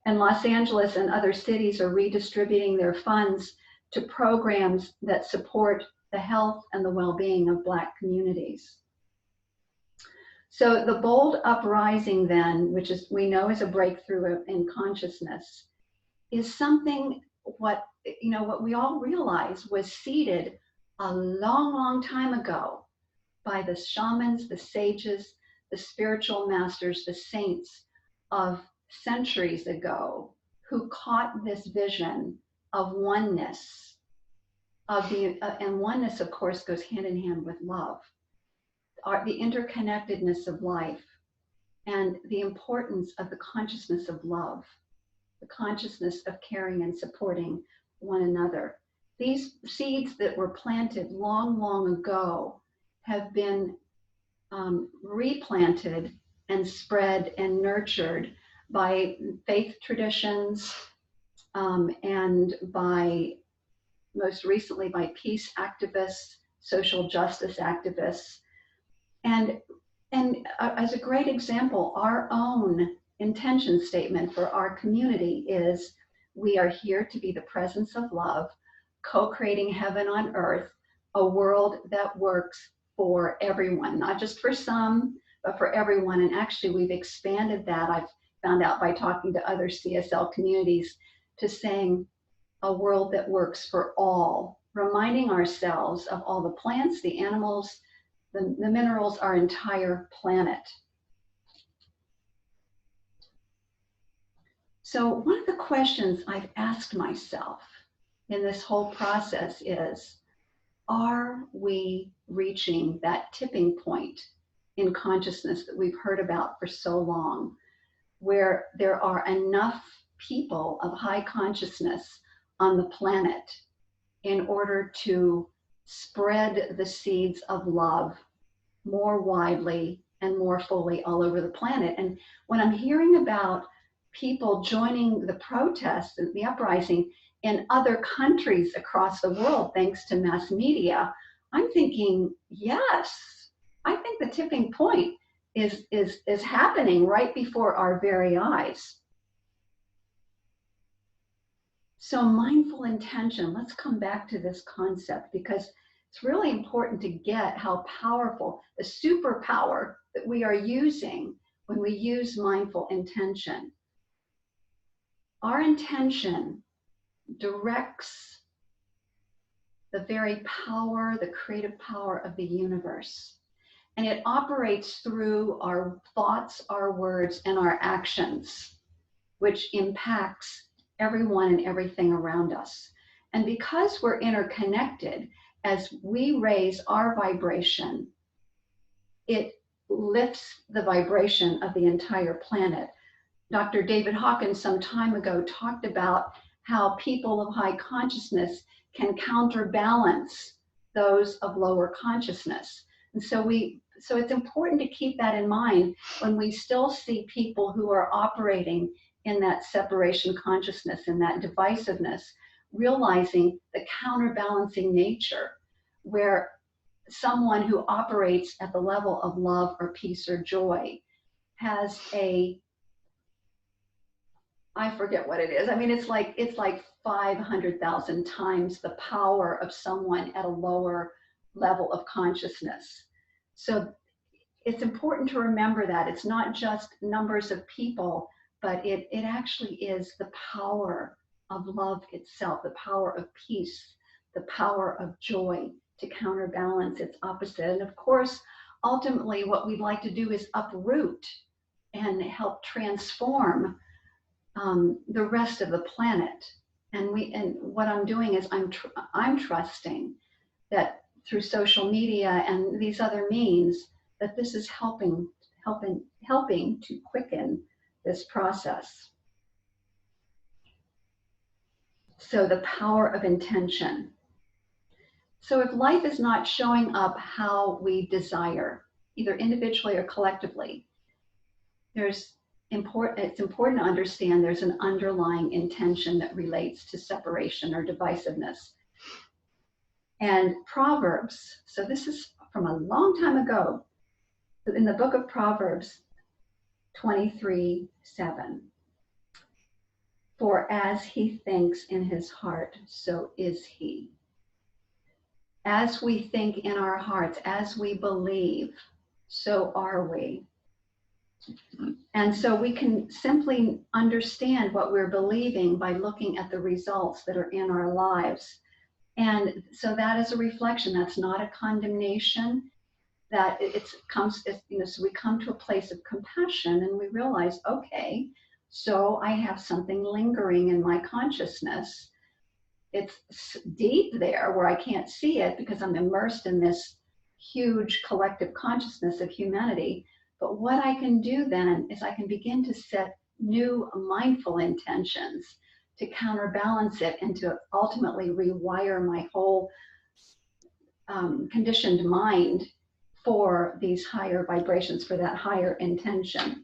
Speaker 4: And Los Angeles and other cities are redistributing their funds to programs that support the health and the well-being of Black communities. So the bold uprising then, which is we know is a breakthrough in consciousness, is something what we all realize was seeded a long, long time ago by the shamans, the sages, the spiritual masters, the saints of centuries ago, who caught this vision of oneness, and oneness, of course, goes hand in hand with love. The interconnectedness of life and the importance of the consciousness of love, the consciousness of caring and supporting one another. These seeds that were planted long, long ago have been replanted and spread and nurtured by faith traditions and by, most recently, by peace activists, social justice activists. And as a great example, our own intention statement for our community is, we are here to be the presence of love, co-creating heaven on earth, a world that works for everyone, not just for some, but for everyone. And actually, we've expanded that, I've found out by talking to other CSL communities, to saying a world that works for all, reminding ourselves of all the plants, the animals, the minerals, our entire planet. So one of the questions I've asked myself in this whole process is, are we reaching that tipping point in consciousness that we've heard about for so long, where there are enough people of high consciousness on the planet in order to spread the seeds of love more widely and more fully all over the planet? And when I'm hearing about people joining the protests, the uprising in other countries across the world, thanks to mass media, I'm thinking, yes, I think the tipping point is happening right before our very eyes. So mindful intention, let's come back to this concept, because it's really important to get how powerful, the superpower that we are using when we use mindful intention. Our intention directs the very power, the creative power of the universe. And it operates through our thoughts, our words, and our actions, which impacts everyone and everything around us. And because we're interconnected, as we raise our vibration, it lifts the vibration of the entire planet. Dr. David Hawkins some time ago talked about how people of high consciousness can counterbalance those of lower consciousness. And so it's important to keep that in mind when we still see people who are operating in that separation consciousness and that divisiveness, realizing the counterbalancing nature, where someone who operates at the level of love or peace or joy has I forget what it is. I mean, it's like 500,000 times the power of someone at a lower level of consciousness. So it's important to remember that it's not just numbers of people, but it actually is the power of love itself, the power of peace, the power of joy to counterbalance its opposite. And of course, ultimately what we'd like to do is uproot and help transform the rest of the planet. And what I'm doing is I'm trusting that through social media and these other means, that this is helping to quicken this process. So the power of intention. So if life is not showing up how we desire, either individually or collectively, it's important to understand there's an underlying intention that relates to separation or divisiveness. And Proverbs, so this is from a long time ago, in the book of Proverbs 23:7. For as he thinks in his heart, so is he. As we think in our hearts, as we believe, so are we. And so we can simply understand what we're believing by looking at the results that are in our lives. And so that is a reflection. That's not a condemnation. That so we come to a place of compassion and we realize, okay, so I have something lingering in my consciousness. It's deep there where I can't see it because I'm immersed in this huge collective consciousness of humanity. But what I can do then is I can begin to set new mindful intentions to counterbalance it and to ultimately rewire my whole conditioned mind for these higher vibrations, for that higher intention.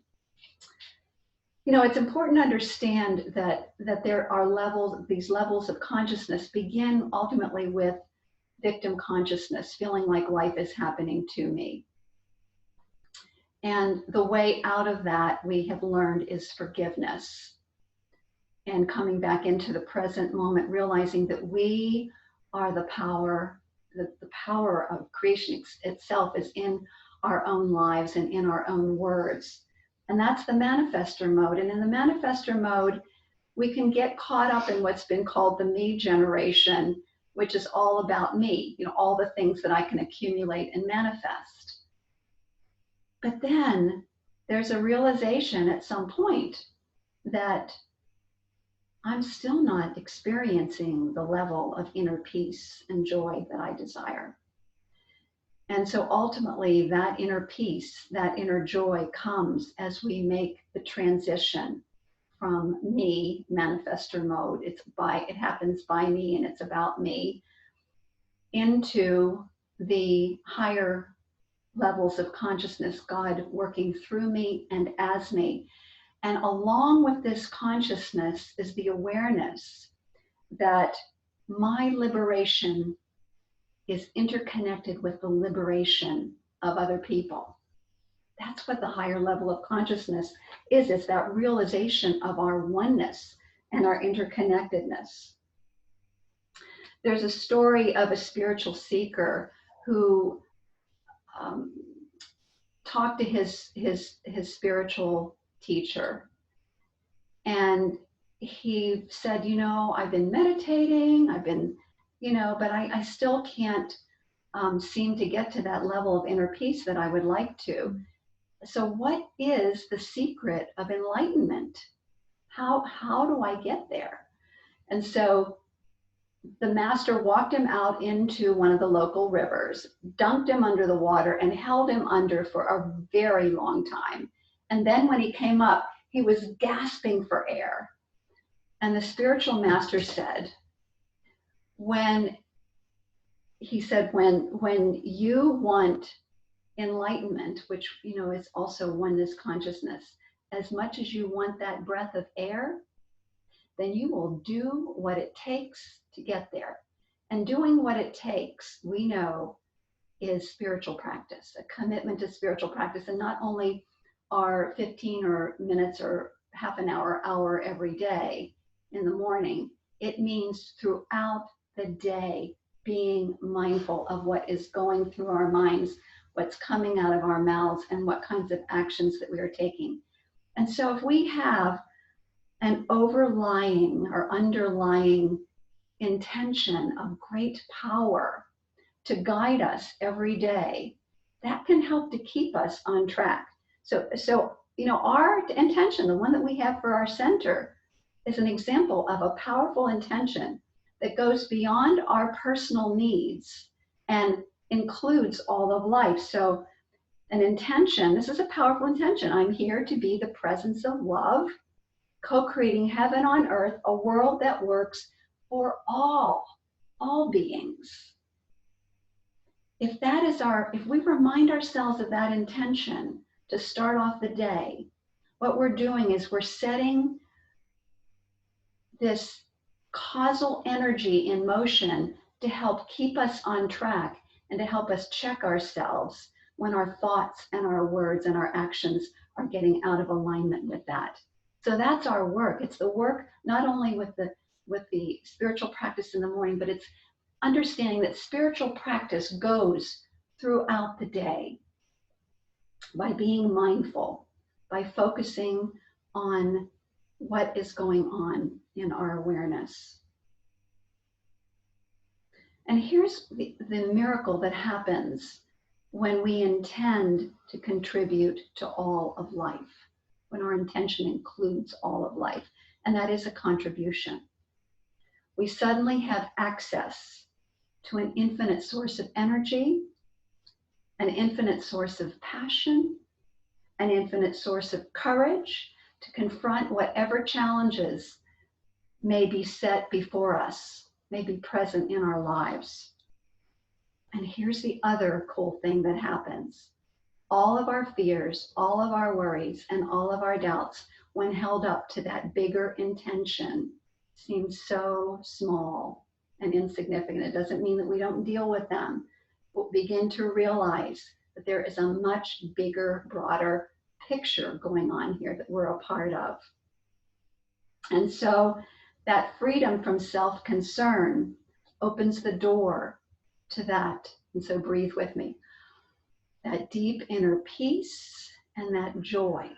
Speaker 4: You know, it's important to understand that there are levels, these levels of consciousness begin ultimately with victim consciousness, feeling like life is happening to me. And the way out of that, we have learned, is forgiveness. And coming back into the present moment, realizing that we are the power, the power of creation itself is in our own lives and in our own words. And that's the manifestor mode. And in the manifestor mode, we can get caught up in what's been called the me generation, which is all about me, all the things that I can accumulate and manifest. But then there's a realization at some point that I'm still not experiencing the level of inner peace and joy that I desire. And so ultimately that inner peace, that inner joy comes as we make the transition from me, manifestor mode, it happens by me and it's about me, into the higher levels of consciousness, God working through me and as me. And along with this consciousness is the awareness that my liberation is interconnected with the liberation of other people. That's what the higher level of consciousness is. It's that realization of our oneness and our interconnectedness. There's a story of a spiritual seeker who talked to his spiritual teacher. And he said, I've been meditating, but I still can't seem to get to that level of inner peace that I would like to. So what is the secret of enlightenment? How do I get there? And so the master walked him out into one of the local rivers, dunked him under the water, and held him under for a very long time. And then when he came up, he was gasping for air. And the spiritual master said, when you want enlightenment, which is also oneness consciousness, as much as you want that breath of air, then you will do what it takes to get there. And doing what it takes, we know, is spiritual practice, a commitment to spiritual practice. And not only our 15 or minutes or half an hour every day in the morning, it means throughout the day being mindful of what is going through our minds, what's coming out of our mouths, and what kinds of actions that we are taking. And so if we have an overlying or underlying intention of great power to guide us every day, that can help to keep us on track. So our intention, the one that we have for our center, is an example of a powerful intention that goes beyond our personal needs and includes all of life. So an intention, this is a powerful intention. I'm here to be the presence of love, co-creating heaven on earth, a world that works for all beings. If we remind ourselves of that intention to start off the day, what we're doing is we're setting this causal energy in motion to help keep us on track and to help us check ourselves when our thoughts and our words and our actions are getting out of alignment with that. So that's our work. It's the work not only with the spiritual practice in the morning, but it's understanding that spiritual practice goes throughout the day by being mindful, by focusing on what is going on in our awareness. And here's the miracle that happens when we intend to contribute to all of life, when our intention includes all of life, and that is a contribution. We suddenly have access to an infinite source of energy, an infinite source of passion, an infinite source of courage to confront whatever challenges may be set before us, may be present in our lives. And here's the other cool thing that happens. All of our fears, all of our worries, and all of our doubts, when held up to that bigger intention, seem so small and insignificant. It doesn't mean that we don't deal with them, but begin to realize that there is a much bigger, broader picture going on here that we're a part of. And so that freedom from self-concern opens the door to that. And so breathe with me. That deep inner peace and that joy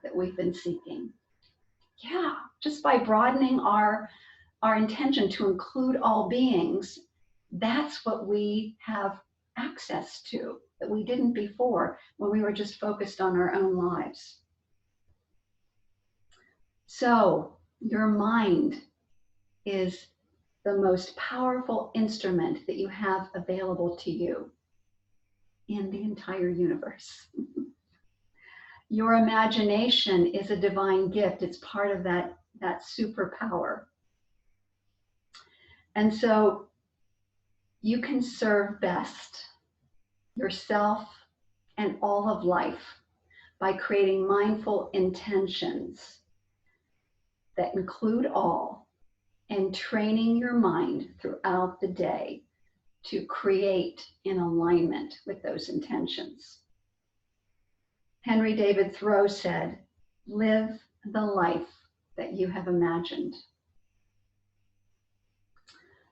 Speaker 4: that we've been seeking. Yeah, just by broadening our intention to include all beings, That's what we have access to that we didn't before when we were just focused on our own lives. So your mind is the most powerful instrument that you have available to you in the entire universe. Your imagination is a divine gift. It's part of that superpower. And so you can serve best yourself and all of life by creating mindful intentions that include all, and training your mind throughout the day to create in alignment with those intentions. Henry David Thoreau said, "Live the life that you have imagined."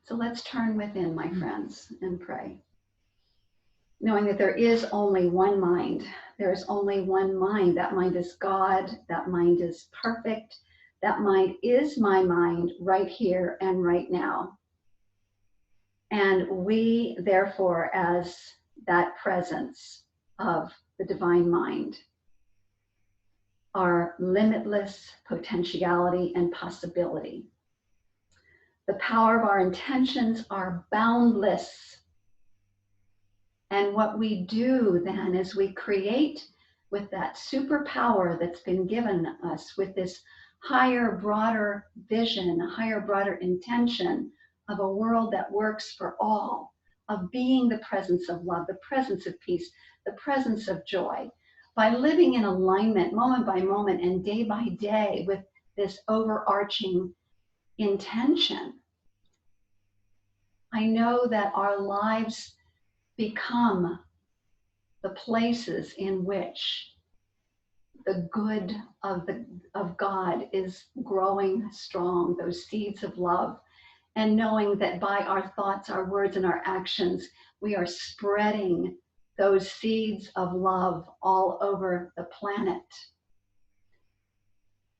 Speaker 4: So let's turn within, my friends, and pray. Knowing that there is only one mind. There is only one mind. That mind is God. That mind is perfect. That mind is my mind right here and right now. And we, therefore, as that presence of the divine mind, are limitless potentiality and possibility. The power of our intentions are boundless. And what we do then is we create with that superpower that's been given us, with this higher, broader vision, a higher, broader intention of a world that works for all, of being the presence of love, the presence of peace, the presence of joy, by living in alignment moment by moment and day by day with this overarching intention. I know that our lives become the places in which the good of God is growing strong, those seeds of love, and knowing that by our thoughts, our words, and our actions, we are spreading those seeds of love all over the planet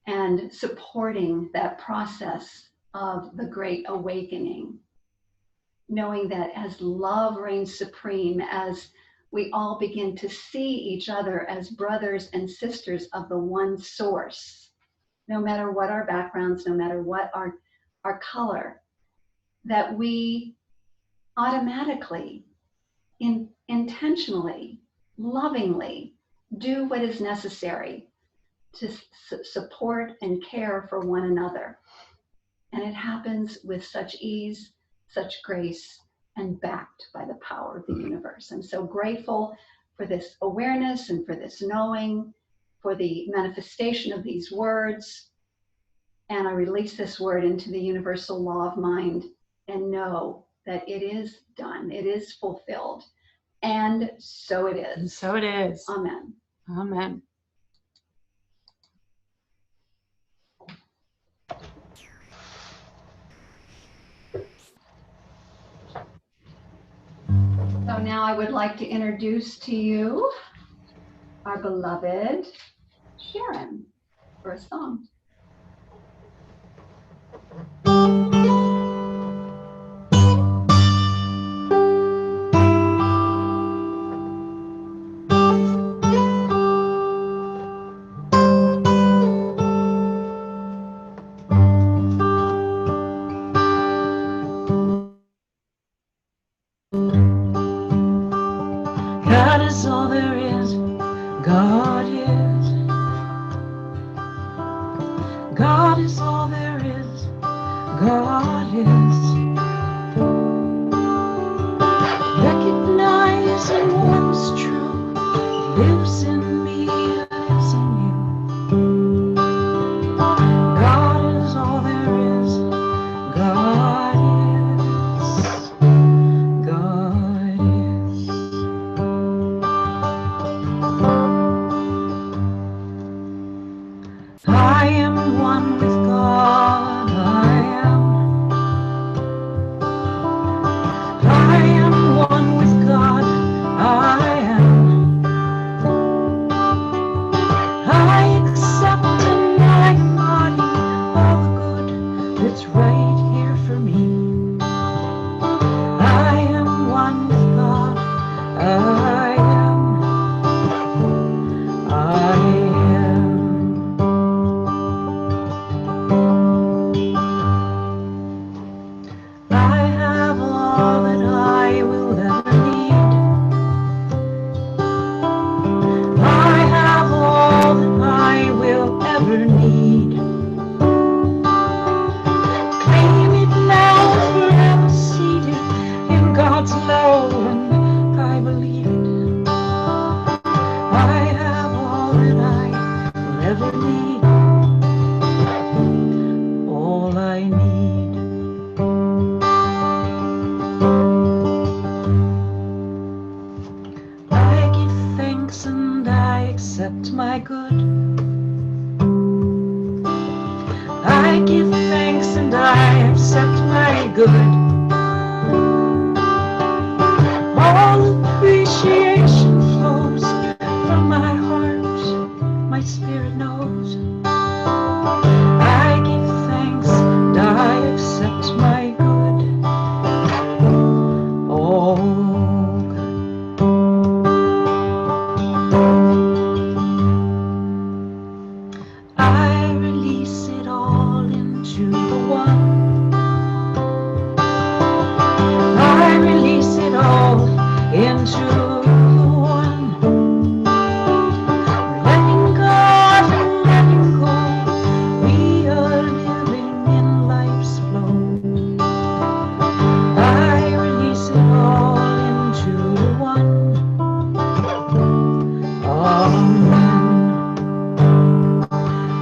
Speaker 4: and supporting that process of the great awakening. Knowing that as love reigns supreme, as we all begin to see each other as brothers and sisters of the one source, no matter what our backgrounds, no matter what our color, that we automatically, intentionally, lovingly do what is necessary to support and care for one another. And it happens with such ease, such grace, and backed by the power of the universe. I'm so grateful for this awareness and for this knowing, for the manifestation of these words. And I release this word into the universal law of mind and know that it is done, it is fulfilled. And so it is.
Speaker 3: And so it is.
Speaker 4: Amen.
Speaker 3: Amen.
Speaker 4: So now I would like to introduce to you our beloved Sharon for a song.
Speaker 2: God is all there is. God is. God is all there is. God is. Recognizing what's true. Lives in me, lives in you. God is all there is. God is. God is. I am one with God. I am. good. All appreciation flows from my heart, my spirit knows. I give thanks and I accept my good. All good. I release it all into the one. I release it all into the one. Letting God and letting go. We are living in life's flow. I release it all into the one. Amen.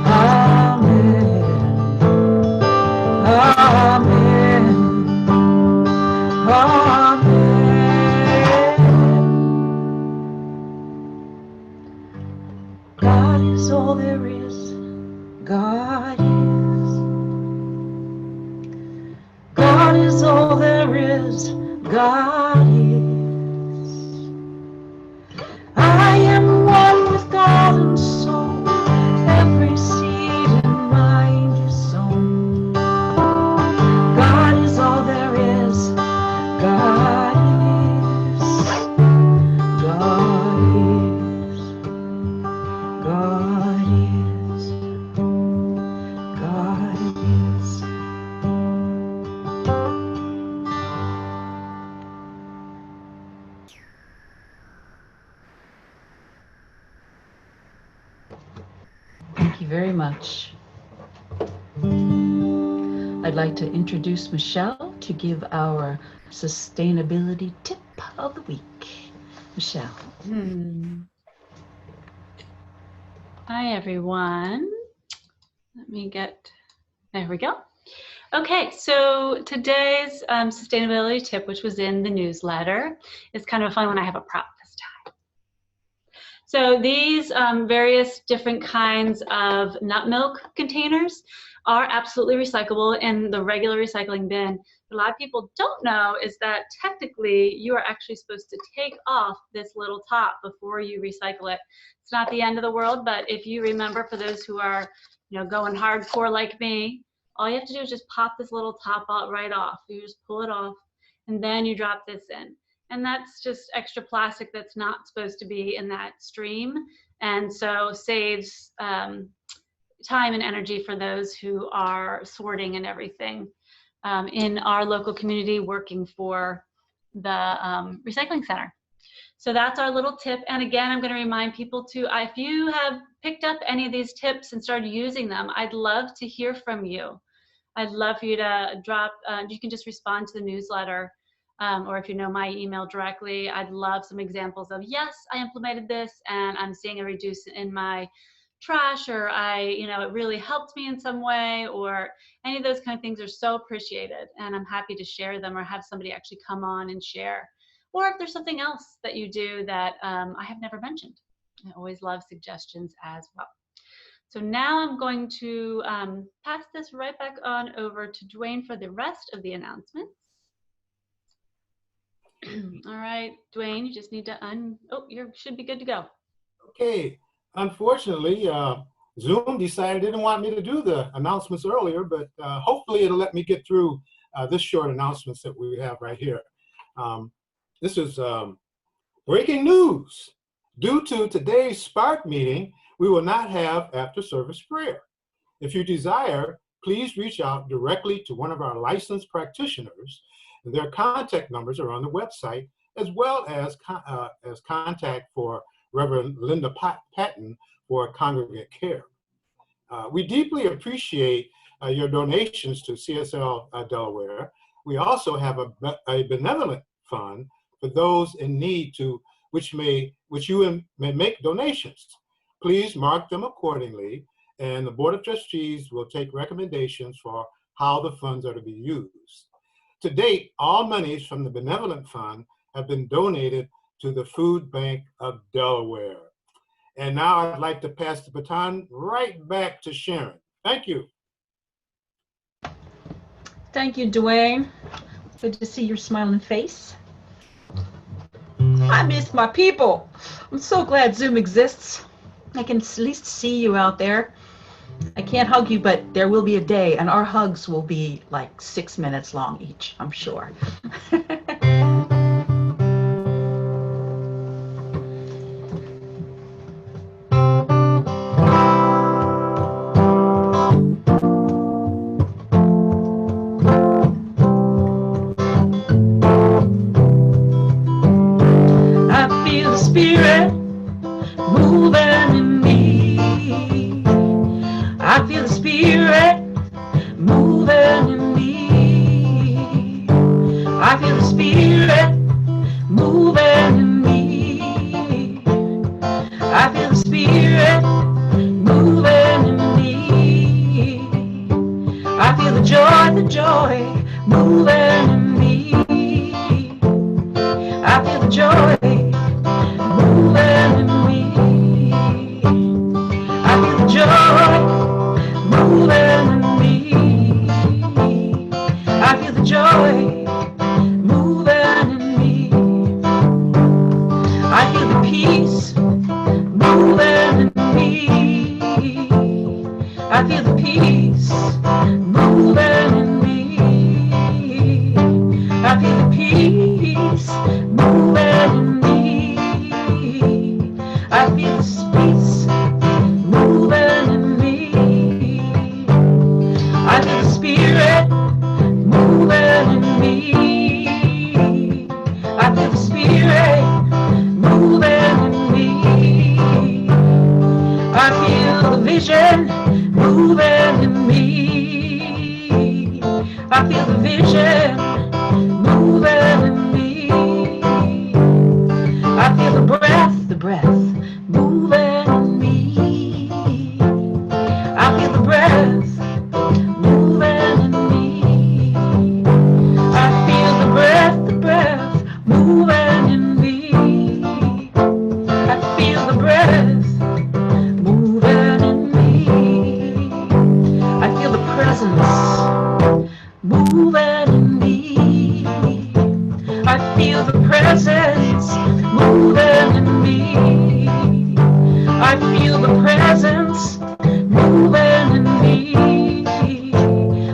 Speaker 2: Amen. Amen. Amen. God is all there is. God is. God is all there is. God is. I am one with God and soul. Every seed in mind is sown. God is all there is. God is. God is. God is. God is. Thank you very much. I'd like to introduce Michelle to give our sustainability tip of the week. Michelle.
Speaker 3: Hi, everyone. Let me get, there we go. Okay, so today's sustainability tip, which was in the newsletter, is kind of a fun one. I have a prop this time. So these various different kinds of nut milk containers are absolutely recyclable in the regular recycling bin. What a lot of people don't know is that technically you are actually supposed to take off this little top before you recycle it. It's not the end of the world, but if you remember, for those who are, you know, going hardcore like me, all you have to do is just pop this little top out right off. You just pull it off and then you drop this in. And that's just extra plastic that's not supposed to be in that stream. And so saves time and energy for those who are sorting and everything in our local community working for the recycling center. So that's our little tip. And again, I'm going to remind people to, if you have picked up any of these tips and started using them, I'd love to hear from you. I'd love for you to drop, you can just respond to the newsletter, or if you know my email directly, I'd love some examples of, yes, I implemented this and I'm seeing a reduce in my trash, or it really helped me in some way, or any of those kind of things are so appreciated. And I'm happy to share them or have somebody actually come on and share. Or if there's something else that you do that I have never mentioned. I always love suggestions as well. So now I'm going to pass this right back on over to Dwayne for the rest of the announcements. All right, Dwayne, you just need to you should be good to go.
Speaker 5: Okay. Unfortunately, Zoom decided it didn't want me to do the announcements earlier, but hopefully it'll let me get through this short announcements that we have right here. This is breaking news. Due to today's Spark meeting, we will not have after-service prayer. If you desire, please reach out directly to one of our licensed practitioners. Their contact numbers are on the website, as well as contact for Reverend Linda Patton for Congregate Care. We deeply appreciate your donations to CSL Delaware. We also have a benevolent fund for those in need which you may make donations. Please mark them accordingly, and the Board of Trustees will take recommendations for how the funds are to be used. To date, all monies from the Benevolent Fund have been donated to the Food Bank of Delaware. And now I'd like to pass the baton right back to Sharon. Thank you.
Speaker 2: Thank you, Dwayne. Good to see your smiling face. I miss my people. I'm so glad Zoom exists. I can at least see you out there. I can't hug you, but there will be a day, and our hugs will be like 6 minutes long each, I'm sure. I feel the Spirit moving in me. I feel the Spirit moving in me. I feel the Spirit moving in me. I feel the Spirit moving in me. I feel the joy moving in me. I feel the joy moving in me. I feel the joy moving in me. I feel the joy moving in me. I feel the peace moving in me. I feel the peace moving in me. I feel the peace moving in me. I feel the peace moving in me. I feel the Spirit moving in me. I feel the Spirit moving in me. I feel the vision moving in me. I feel the vision moving in me. I feel the breath moving in me. I feel the breath moving in me. I feel the breath moving in me. I feel the breath moving in me. I feel the presence moving in me. I feel the presence moving in me. I feel the presence moving in me.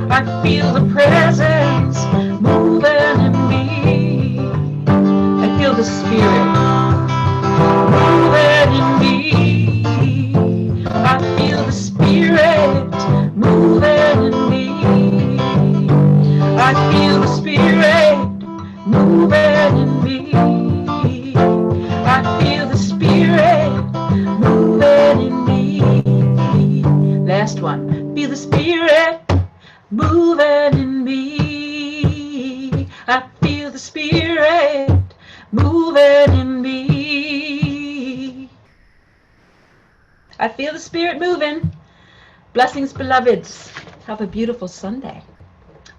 Speaker 2: I feel the presence moving in me. I feel the Spirit moving in me. I feel the Spirit moving in me. I feel the Spirit moving in me. I feel the Spirit moving in me. Last one. Feel the Spirit moving in me. I feel the Spirit moving in me. I feel the Spirit moving. Blessings, beloveds. Have a beautiful Sunday.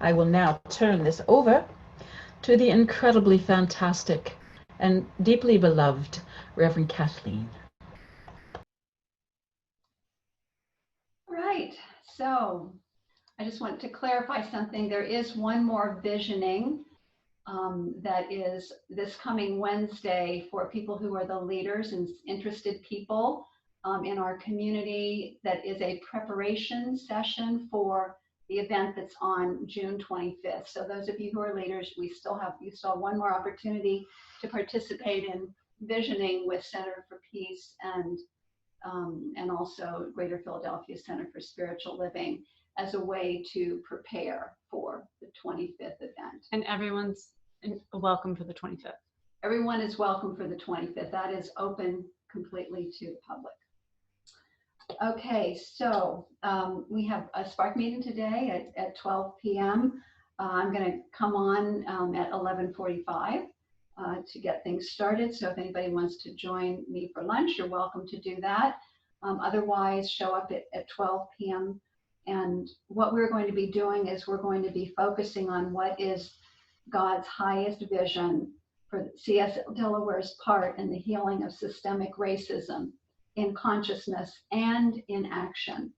Speaker 2: I will now turn this over to the incredibly fantastic and deeply beloved Reverend Kathleen.
Speaker 4: Right. So I just want to clarify something. There is one more visioning that is this coming Wednesday for people who are the leaders and interested people in our community. That is a preparation session for the event that's on June 25th. So those of you who are leaders, you still have one more opportunity to participate in visioning with Center for Peace and also Greater Philadelphia Center for Spiritual Living as a way to prepare for the 25th event.
Speaker 3: And everyone's welcome for the 25th.
Speaker 4: Everyone is welcome for the 25th. That is open completely to the public. Okay, so we have a Spark meeting today at 12 p.m. I'm going to come on at 11:45 to get things started. So if anybody wants to join me for lunch, you're welcome to do that. Otherwise, show up at 12 p.m. And what we're going to be doing is we're going to be focusing on what is God's highest vision for CSL Delaware's part in the healing of systemic racism in consciousness and in action.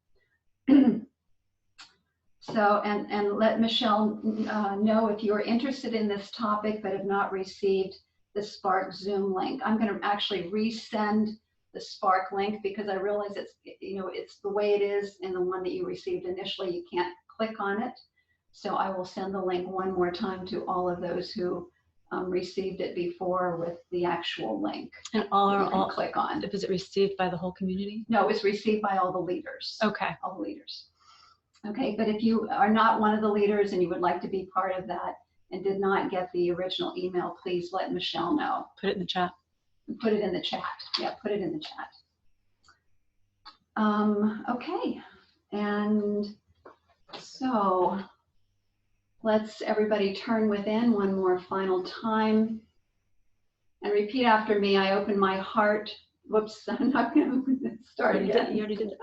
Speaker 4: So, and let Michelle know if you're interested in this topic but have not received the Spark Zoom link. I'm going to actually resend the Spark link because I realize it's, it's the way it is in the one that you received initially. You can't click on it. So I will send the link one more time to all of those who received it before with the actual link.
Speaker 3: And
Speaker 4: You can click on.
Speaker 3: Was it received by the whole community?
Speaker 4: No, it was received by all the leaders.
Speaker 3: Okay.
Speaker 4: All the leaders. Okay, but if you are not one of the leaders and you would like to be part of that and did not get the original email, please let Michelle know.
Speaker 3: Put it in the chat.
Speaker 4: Put it in the chat. Yeah, put it in the chat. Okay, and so let's everybody turn within one more final time and repeat after me. I open my heart. Whoops, I'm not going to start again.
Speaker 3: You already did it.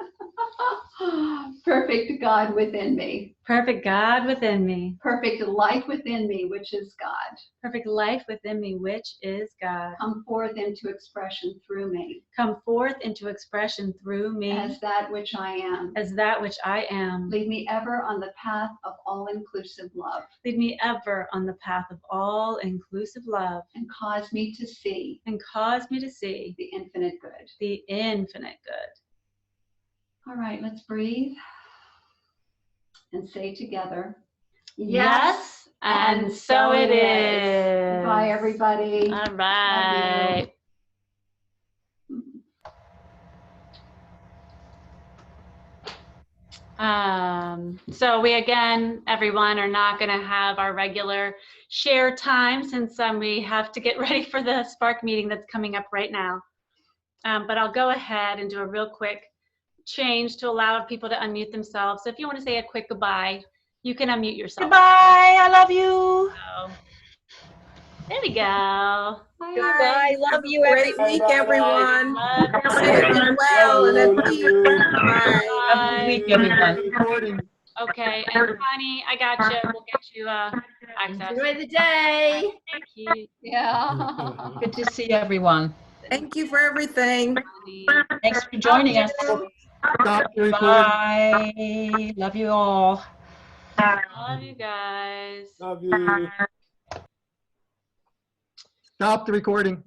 Speaker 4: Perfect God within me.
Speaker 3: Perfect God within me.
Speaker 4: Perfect life within me, which is God.
Speaker 3: Perfect life within me, which is God.
Speaker 4: Come forth into expression through me.
Speaker 3: Come forth into expression through me.
Speaker 4: As that which I am.
Speaker 3: As that which I am.
Speaker 4: Lead me ever on the path of all-inclusive love.
Speaker 3: Lead me ever on the path of all-inclusive love.
Speaker 4: And cause me to see.
Speaker 3: And cause me to see.
Speaker 4: The infinite good.
Speaker 3: The infinite good.
Speaker 4: All right, let's breathe and say together,
Speaker 3: yes, and so it is.
Speaker 4: Bye, everybody.
Speaker 3: All right. So we again, everyone, are not going to have our regular share time since we have to get ready for the Spark meeting that's coming up right now. But I'll go ahead and do a real quick change to allow people to unmute themselves. So if you want to say a quick goodbye, you can unmute yourself.
Speaker 7: Goodbye. I love you.
Speaker 3: So, there we go.
Speaker 7: Goodbye. Love you.
Speaker 8: Great week, everyone.
Speaker 3: Bye.
Speaker 8: Well, and then peace.
Speaker 3: Bye.
Speaker 7: Have a good week, everyone.
Speaker 3: Okay, and Connie, I got you. We'll get you access.
Speaker 8: Enjoy the day.
Speaker 3: Thank you.
Speaker 4: Yeah.
Speaker 2: Good to see everyone.
Speaker 8: Thank you for everything.
Speaker 3: Connie.
Speaker 2: Thanks for joining us.
Speaker 5: Stop the recording.
Speaker 2: Bye. Love you all.
Speaker 3: Love you guys.
Speaker 5: Love you. Stop the recording.